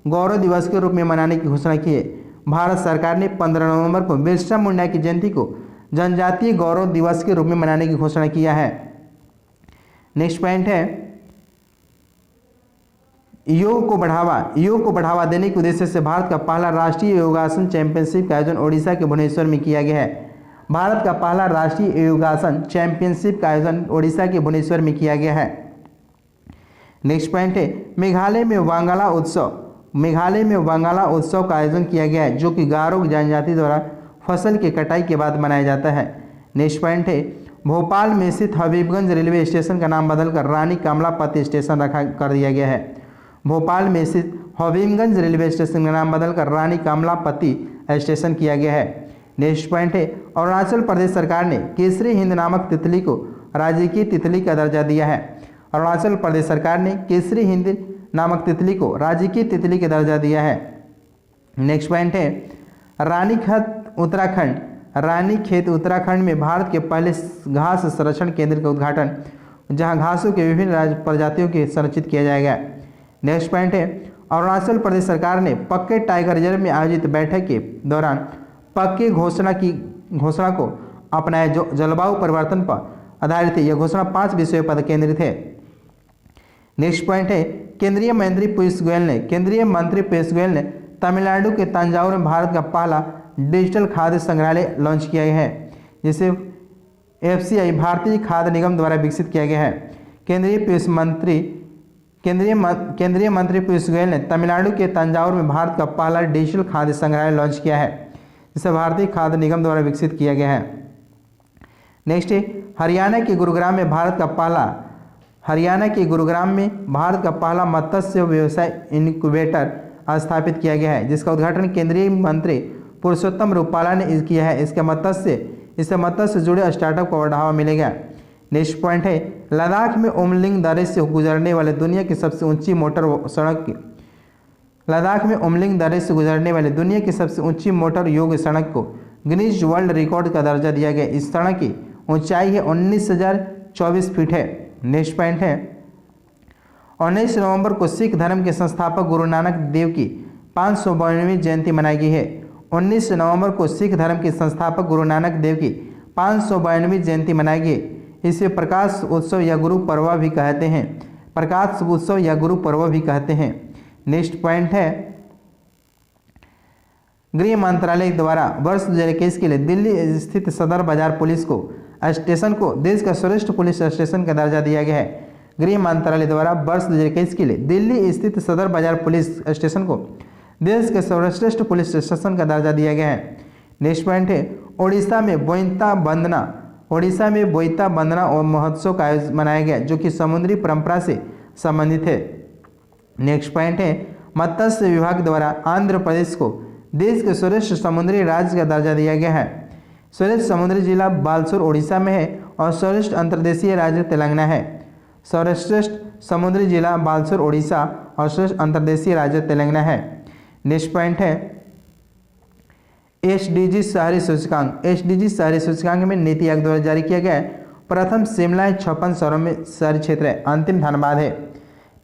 गौरव दिवस के रूप में मनाने की घोषणा की है। भारत सरकार ने 15 नवंबर को बिरसा मुंडा की जयंती को जनजातीय गौरव दिवस के रूप में मनाने की घोषणा किया है। नेक्स्ट पॉइंट है योग को बढ़ावा देने के उद्देश्य से भारत का पहला राष्ट्रीय योगासन चैंपियनशिप का आयोजन ओडिशा के भुवनेश्वर में किया गया है। भारत का पहला राष्ट्रीय योगासन चैंपियनशिप का आयोजन ओडिशा के भुवनेश्वर में किया गया है। नेक्स्ट पॉइंट है मेघालय में वांगला उत्सव। मेघालय में वांगला उत्सव का आयोजन किया गया है जो कि गारो जनजाति द्वारा फसल की कटाई के बाद मनाया जाता है। नेक्स्ट पॉइंट है भोपाल में स्थित हबीबगंज रेलवे स्टेशन का नाम बदलकर रानी कमलापति स्टेशन रखा कर दिया गया है। भोपाल में स्थित हबीबगंज रेलवे स्टेशन का नाम बदलकर रानी कमलापति स्टेशन किया गया है। नेक्स्ट पॉइंट है अरुणाचल प्रदेश सरकार ने केसरी हिंद नामक तितली को राजकीय तितली का दर्जा दिया है। अरुणाचल प्रदेश सरकार ने केसरी हिंद नामक तितली को राजकीय तितली का दर्जा दिया है। नेक्स्ट पॉइंट है रानीखेत उत्तराखंड। रानीखेत उत्तराखंड में भारत के पहले घास संरक्षण केंद्र का उद्घाटन, जहां घासों के विभिन्न प्रजातियों के संरक्षित किया जाएगा। नेक्स्ट पॉइंट है अरुणाचल प्रदेश सरकार ने पक्के टाइगर रिजर्व में आयोजित बैठक के दौरान पक्के घोषणा को अपनाया जो जलवायु परिवर्तन पर आधारित है। यह घोषणा 5 विषयों पर केंद्रित है। नेक्स्ट पॉइंट है केंद्रीय मंत्री पीयूष गोयल ने तमिलनाडु के तंजावुर में भारत का पहला डिजिटल खाद्य संग्रहालय लॉन्च किया गया है, जिसे FCI भारतीय खाद्य निगम द्वारा विकसित किया गया है। केंद्रीय मंत्री पीयूष गोयल ने तमिलनाडु के तंजावुर में भारत का पहला डिजिटल खाद्य संग्रहालय लॉन्च किया है, जिसे भारतीय खाद्य निगम द्वारा विकसित किया गया है। नेक्स्ट है हरियाणा के गुरुग्राम में भारत का पहला मत्स्य व्यवसाय इनक्यूबेटर स्थापित किया गया है, जिसका उद्घाटन केंद्रीय मंत्री पुरुषोत्तम रूपाला ने किया है। इससे मत्स्य से जुड़े स्टार्टअप को बढ़ावा मिलेगा। नेक्स्ट पॉइंट है लद्दाख में उमलिंग दर्रे से गुजरने वाले दुनिया की सबसे ऊंची मोटर योग सड़क को गिनीज वर्ल्ड रिकॉर्ड का दर्जा दिया गया। इस सड़क की ऊंचाई है 19,024 फीट है। नेक्स्ट पॉइंट है 19 नवंबर को सिख धर्म के संस्थापक गुरु नानक देव की 552वीं जयंती मनाई गई है। 19 नवंबर को सिख धर्म के संस्थापक गुरु नानक देव की 552वीं जयंती मनाई गई। इसे प्रकाश उत्सव या गुरु पर्व भी कहते हैं। नेक्स्ट पॉइंट है गृह मंत्रालय द्वारा वर्ष 2021 के लिए दिल्ली स्थित सदर बाजार पुलिस स्टेशन को देश का श्रेष्ठ पुलिस स्टेशन का दर्जा दिया गया है। गृह मंत्रालय द्वारा वर्ष 2021 के लिए दिल्ली स्थित सदर बाजार पुलिस स्टेशन को देश के सर्वश्रेष्ठ पुलिस स्टेशन का दर्जा दिया गया है। नेक्स्ट पॉइंट है ओडिशा में बोईता बंदना और महोत्सव का आयोजन मनाया गया, जो कि समुद्री परंपरा से संबंधित है। नेक्स्ट पॉइंट है मत्स्य विभाग द्वारा आंध्र प्रदेश को देश के श्रेष्ठ समुद्री राज्य का दर्जा दिया गया है। श्रेष्ठ समुद्री जिला बालसोर ओडिशा में है और श्रेष्ठ अंतर्देशीय राज्य तेलंगाना है। सर्वश्रेष्ठ समुद्री जिला बालसोर ओडिशा और श्रेष्ठ अंतर्देशीय राज्य तेलंगाना है। नेक्स्ट पॉइंट है SDG शहरी सूचकांक में नीति आयोग द्वारा जारी किया गया है। प्रथम शिमला है 56 शहरों में शहरी क्षेत्र है, अंतिम धनबाद है।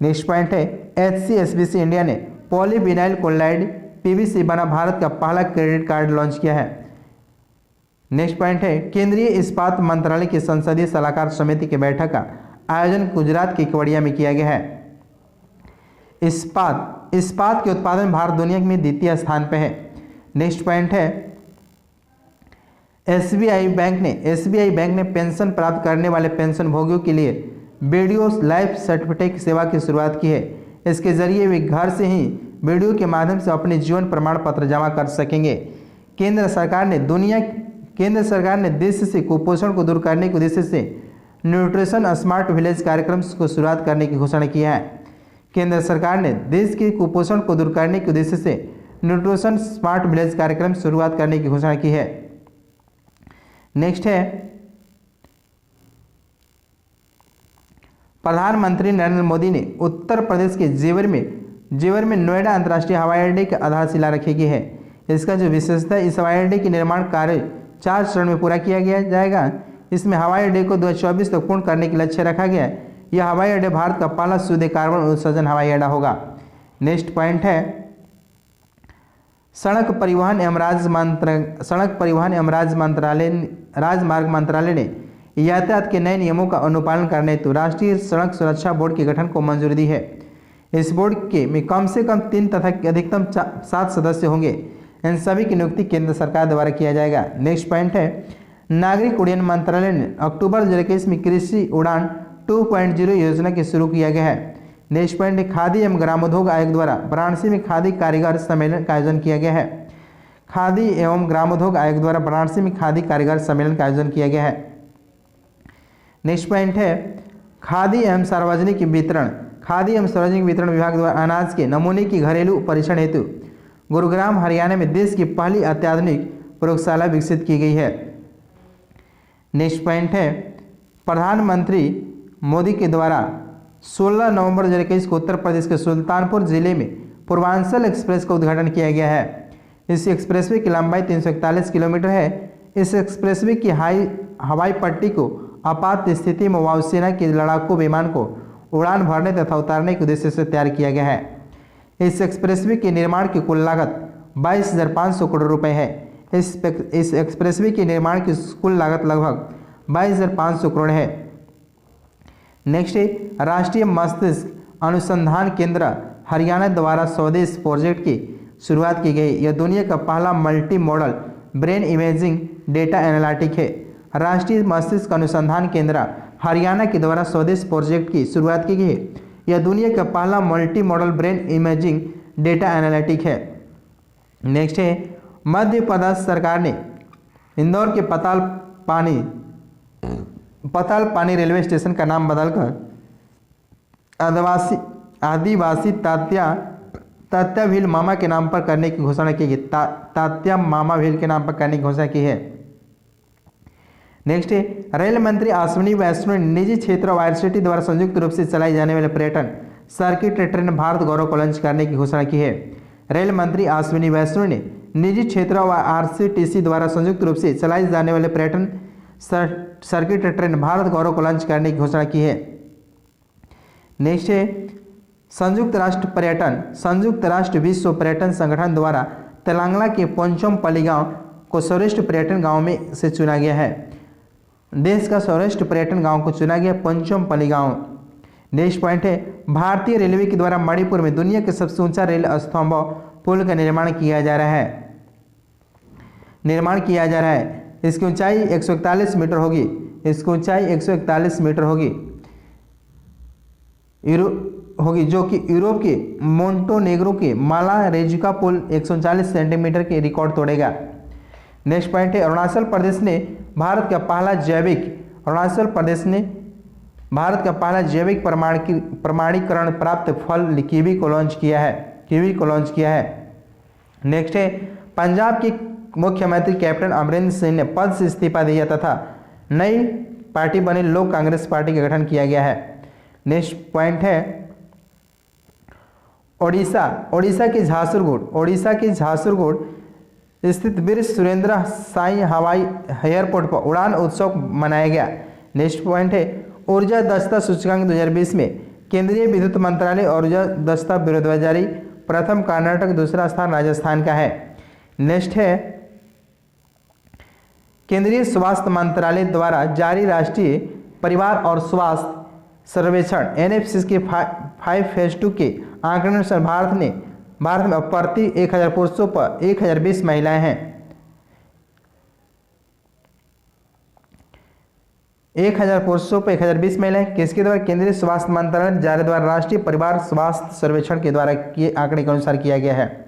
नेक्स्ट पॉइंट है HCSBC इंडिया ने पॉलीविनाइल क्लोराइड PVC बना भारत का पहला क्रेडिट कार्ड लॉन्च किया है। नेक्स्ट पॉइंट है केंद्रीय इस्पात मंत्रालय की संसदीय सलाहकार समिति की बैठक का आयोजन गुजरात के केवड़िया में किया गया है। इस्पात के उत्पादन में भारत दुनिया में द्वितीय स्थान पर है। नेक्स्ट पॉइंट है SBI बैंक ने पेंशन प्राप्त करने वाले पेंशन भोगियों के लिए वीडियो लाइफ सर्टिफिकेट सेवा की शुरुआत की है। इसके जरिए वे घर से ही वीडियो के माध्यम से अपने जीवन प्रमाण पत्र जमा कर सकेंगे। केंद्र सरकार ने देश से कुपोषण को दूर करने के उद्देश्य से न्यूट्रिशन स्मार्ट विलेज कार्यक्रम को शुरुआत करने की घोषणा की है। केंद्र सरकार ने देश के कुपोषण को दूर करने के उद्देश्य से न्यूट्रिशन स्मार्ट विलेज कार्यक्रम शुरुआत करने की घोषणा की है। नेक्स्ट है प्रधानमंत्री नरेंद्र मोदी ने उत्तर प्रदेश के जेवर में नोएडा अंतर्राष्ट्रीय हवाई अड्डे की आधारशिला रखी गई है। इसका जो विशेषता है इस हवाई अड्डे के निर्माण कार्य 4 चरण में पूरा किया जाएगा। इसमें हवाई अड्डे को 2024 तक पूर्ण करने के लक्ष्य रखा गया है। यह हवाई अड्डा भारत का पहला शुद्ध कार्बन उत्सर्जन हवाई अड्डा होगा। नेक्स्ट पॉइंट है सड़क परिवहन एवं राजमार्ग मंत्रालय ने यातायात के नए नियमों का अनुपालन करने हेतु राष्ट्रीय सड़क सुरक्षा बोर्ड के गठन को मंजूरी दी है। इस बोर्ड में कम से कम 3 तथा अधिकतम 7 सदस्य होंगे। इन सभी की नियुक्ति केंद्र सरकार द्वारा किया जाएगा। नेक्स्ट पॉइंट है नागरिक उड्डयन मंत्रालय ने अक्टूबर 2021 में कृषि उड़ान 2.0 योजना की शुरू किया गया है। नेक्स्ट पॉइंट है खादी एवं ग्रामोद्योग आयोग द्वारा वाराणसी में खादी कारीगर सम्मेलन का आयोजन किया गया है। खादी एवं ग्रामोद्योग आयोग द्वारा वाराणसी में खादी कारीगर सम्मेलन का आयोजन किया गया है। नेक्स्ट पॉइंट है खादी एवं सार्वजनिक वितरण, खादी एवं सार्वजनिक वितरण विभाग द्वारा अनाज के नमूने की घरेलू परीक्षण हेतु गुरुग्राम हरियाणा में देश की पहली अत्याधुनिक प्रयोगशाला विकसित की गई है। नेक्स्ट पॉइंट है प्रधानमंत्री मोदी के द्वारा 16 नवंबर 2021 को उत्तर प्रदेश के सुल्तानपुर जिले में पूर्वांचल एक्सप्रेस का उद्घाटन किया गया है। इस एक्सप्रेसवे की लंबाई 341 किलोमीटर है। इस एक्सप्रेसवे की हवाई पट्टी को आपात स्थिति में वायुसेना के लड़ाकू विमान को उड़ान भरने तथा उतारने के उद्देश्य से तैयार किया गया है। इस एक्सप्रेसवे के निर्माण की कुल लागत 22,500 करोड़ रुपए है। इस एक्सप्रेसवे के निर्माण की कुल लागत लगभग 22,500 करोड़ है। नेक्स्ट है राष्ट्रीय मस्तिष्क अनुसंधान केंद्र हरियाणा द्वारा स्वदेश प्रोजेक्ट की शुरुआत की गई। यह दुनिया का पहला multi modal brain imaging data analytic है। राष्ट्रीय मस्तिष्क अनुसंधान केंद्र हरियाणा के द्वारा स्वदेश प्रोजेक्ट की शुरुआत की गई है। यह दुनिया का पहला multi modal brain imaging data analytic है। नेक्स्ट है मध्य प्रदेश सरकार ने इंदौर के पताल पानी रेलवे स्टेशन का नाम बदलकर आदिवासी तात्या भील मामा के नाम पर करने की घोषणा की गई। तात्या मामा भील के नाम पर करने की घोषणा की है। नेक्स्ट है रेल मंत्री अश्विनी वैष्णव ने निजी क्षेत्र और आईआरसीटी द्वारा संयुक्त रूप से चलाई जाने वाले पर्यटन सर्किट ट्रेन भारत गौरव को लॉन्च करने की घोषणा की है। रेल मंत्री अश्विनी वैष्णव ने निजी क्षेत्र और आरसीटीसी द्वारा संयुक्त रूप से चलाई जाने वाले पर्यटन सर्किट ट्रेन भारत गौरव को लॉन्च करने की घोषणा की है। नेक्स्ट है संयुक्त राष्ट्र विश्व पर्यटन संगठन द्वारा तेलंगाना के पोंचमपल्ली गांव को सर्वश्रेष्ठ पर्यटन गांव में से चुना गया है। देश का सर्वश्रेष्ठ पर्यटन गांव को चुना गया पोंचमपल्ली गांव। नेक्स्ट पॉइंट है भारतीय रेलवे के द्वारा मणिपुर में दुनिया के सबसे ऊंचा रेल स्तंभ पुल का निर्माण किया जा रहा है। इसकी ऊंचाई 141 मीटर होगी। जो कि यूरोप के मोंटेनेग्रो के माला रेजुका पुल 139 सेंटीमीटर के रिकॉर्ड तोड़ेगा। नेक्स्ट पॉइंट है अरुणाचल प्रदेश ने भारत का पहला जैविक प्रमाणीकरण प्राप्त फल कीवी को लॉन्च किया है। नेक्स्ट है पंजाब के मुख्यमंत्री कैप्टन अमरिंदर सिंह ने पद से इस्तीफा दिया तथा नई पार्टी बनी लोक कांग्रेस पार्टी का गठन किया गया है। नेक्स्ट पॉइंट है ओडिशा के झारसुगुड़ स्थित वीर सुरेंद्र साई हवाई एयरपोर्ट पर उड़ान उत्सव मनाया गया। नेक्स्ट पॉइंट है ऊर्जा दक्षता सूचकांक 2020 में केंद्रीय विद्युत मंत्रालय ऊर्जा दक्षता बेरोजगारी प्रथम कर्नाटक, दूसरा स्थान राजस्थान का है। नेक्स्ट है केंद्रीय स्वास्थ्य मंत्रालय द्वारा जारी राष्ट्रीय परिवार और स्वास्थ्य सर्वेक्षण एनएफसी के 5 फेज 2 के आंकड़े अनुसार भारत में प्रति 1000 पुरुषों पर 1020 महिलाएं हैं। 1000 पुरुषों पर 1020 महिलाएं किसके द्वारा? केंद्रीय स्वास्थ्य मंत्रालय जारी द्वारा राष्ट्रीय परिवार स्वास्थ्य सर्वेक्षण के द्वारा किए आंकड़े के अनुसार किया गया है।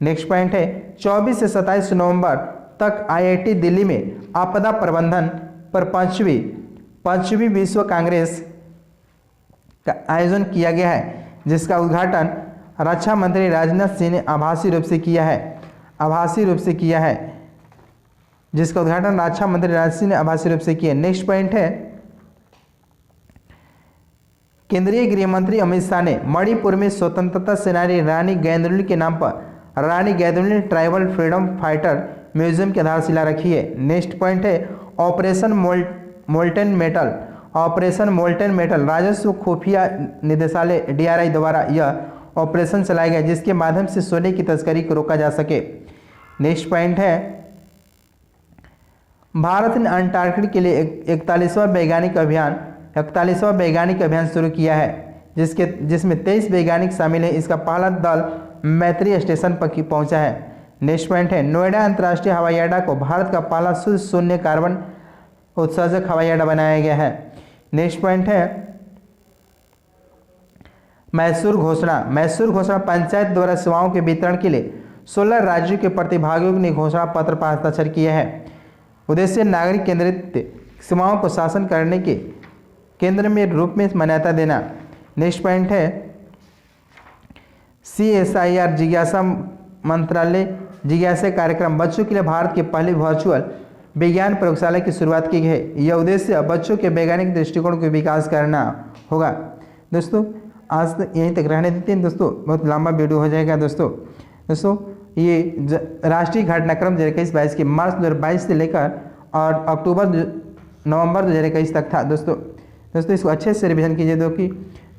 नेक्स्ट पॉइंट है 24 से 27 नवंबर तक आईआईटी दिल्ली में आपदा प्रबंधन पर पांचवी विश्व कांग्रेस का आयोजन किया गया है, जिसका उद्घाटन रक्षा मंत्री राजनाथ सिंह ने आभासी रूप से किया है। नेक्स्ट पॉइंट है केंद्रीय गृह मंत्री अमित शाह ने मणिपुर में स्वतंत्रता सेनानी रानी गैंदुली के नाम पर रानी गैंदुली ट्राइबल फ्रीडम फाइटर म्यूजियम की आधारशिला रखी है। नेक्स्ट पॉइंट है ऑपरेशन मोल्टन मेटल राजस्व खुफिया निदेशालय डीआरआई द्वारा यह ऑपरेशन चलाया गया, जिसके माध्यम से सोने की तस्करी को रोका जा सके। नेक्स्ट पॉइंट है भारत ने अंटार्कटिका के लिए 41वां वैज्ञानिक अभियान शुरू किया है, जिसमें 23 वैज्ञानिक शामिल हैं। इसका पहला दल मैत्री स्टेशन पर पहुंचा है। नेक्स्ट पॉइंट है नोएडा अंतर्राष्ट्रीय हवाई अड्डा को भारत का पहला शून्य कार्बन उत्सर्जक हवाई अड्डा बनाया गया है। नेक्स्ट पॉइंट है मैसूर घोषणा पंचायत द्वारा सेवाओं के वितरण के लिए 16 राज्यों के प्रतिभागियों ने घोषणा पत्र पर हस्ताक्षर किए हैं। उद्देश्य नागरिक केंद्रित सेवाओं को शासन करने के केंद्र में रूप में मान्यता देना। नेक्स्ट पॉइंट है CSIR जिज्ञासा मंत्रालय जिज्ञासा कार्यक्रम बच्चों के लिए भारत की पहली वर्चुअल विज्ञान प्रयोगशाला की शुरुआत की गई है। यह उद्देश्य बच्चों के वैज्ञानिक दृष्टिकोण को विकास करना होगा। दोस्तों आज तक यहीं तक रहने देते हैं दोस्तों, बहुत लंबा वीडियो हो जाएगा दोस्तों ये राष्ट्रीय घटनाक्रम 2021-22 की मार्च 2022 से लेकर और नवंबर 2021 तक था दोस्तों इसको अच्छे से रिवीजन कीजिए। जो कि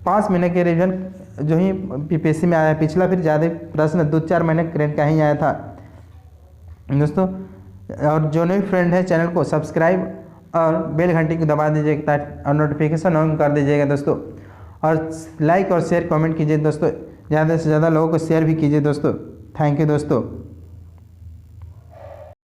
5 महीने के रिवीजन जो ही PPSC में आया, पिछला फिर ज़्यादा प्रश्न 2-4 महीने करंट का ही आया था दोस्तों। और जो नए फ्रेंड है चैनल को सब्सक्राइब और बेल घंटी को दबा दीजिएगा और नोटिफिकेशन ऑन कर दीजिएगा दोस्तों। और लाइक और शेयर कमेंट कीजिए दोस्तों, ज़्यादा से ज़्यादा लोगों को शेयर भी कीजिए दोस्तों। थैंक यू दोस्तों।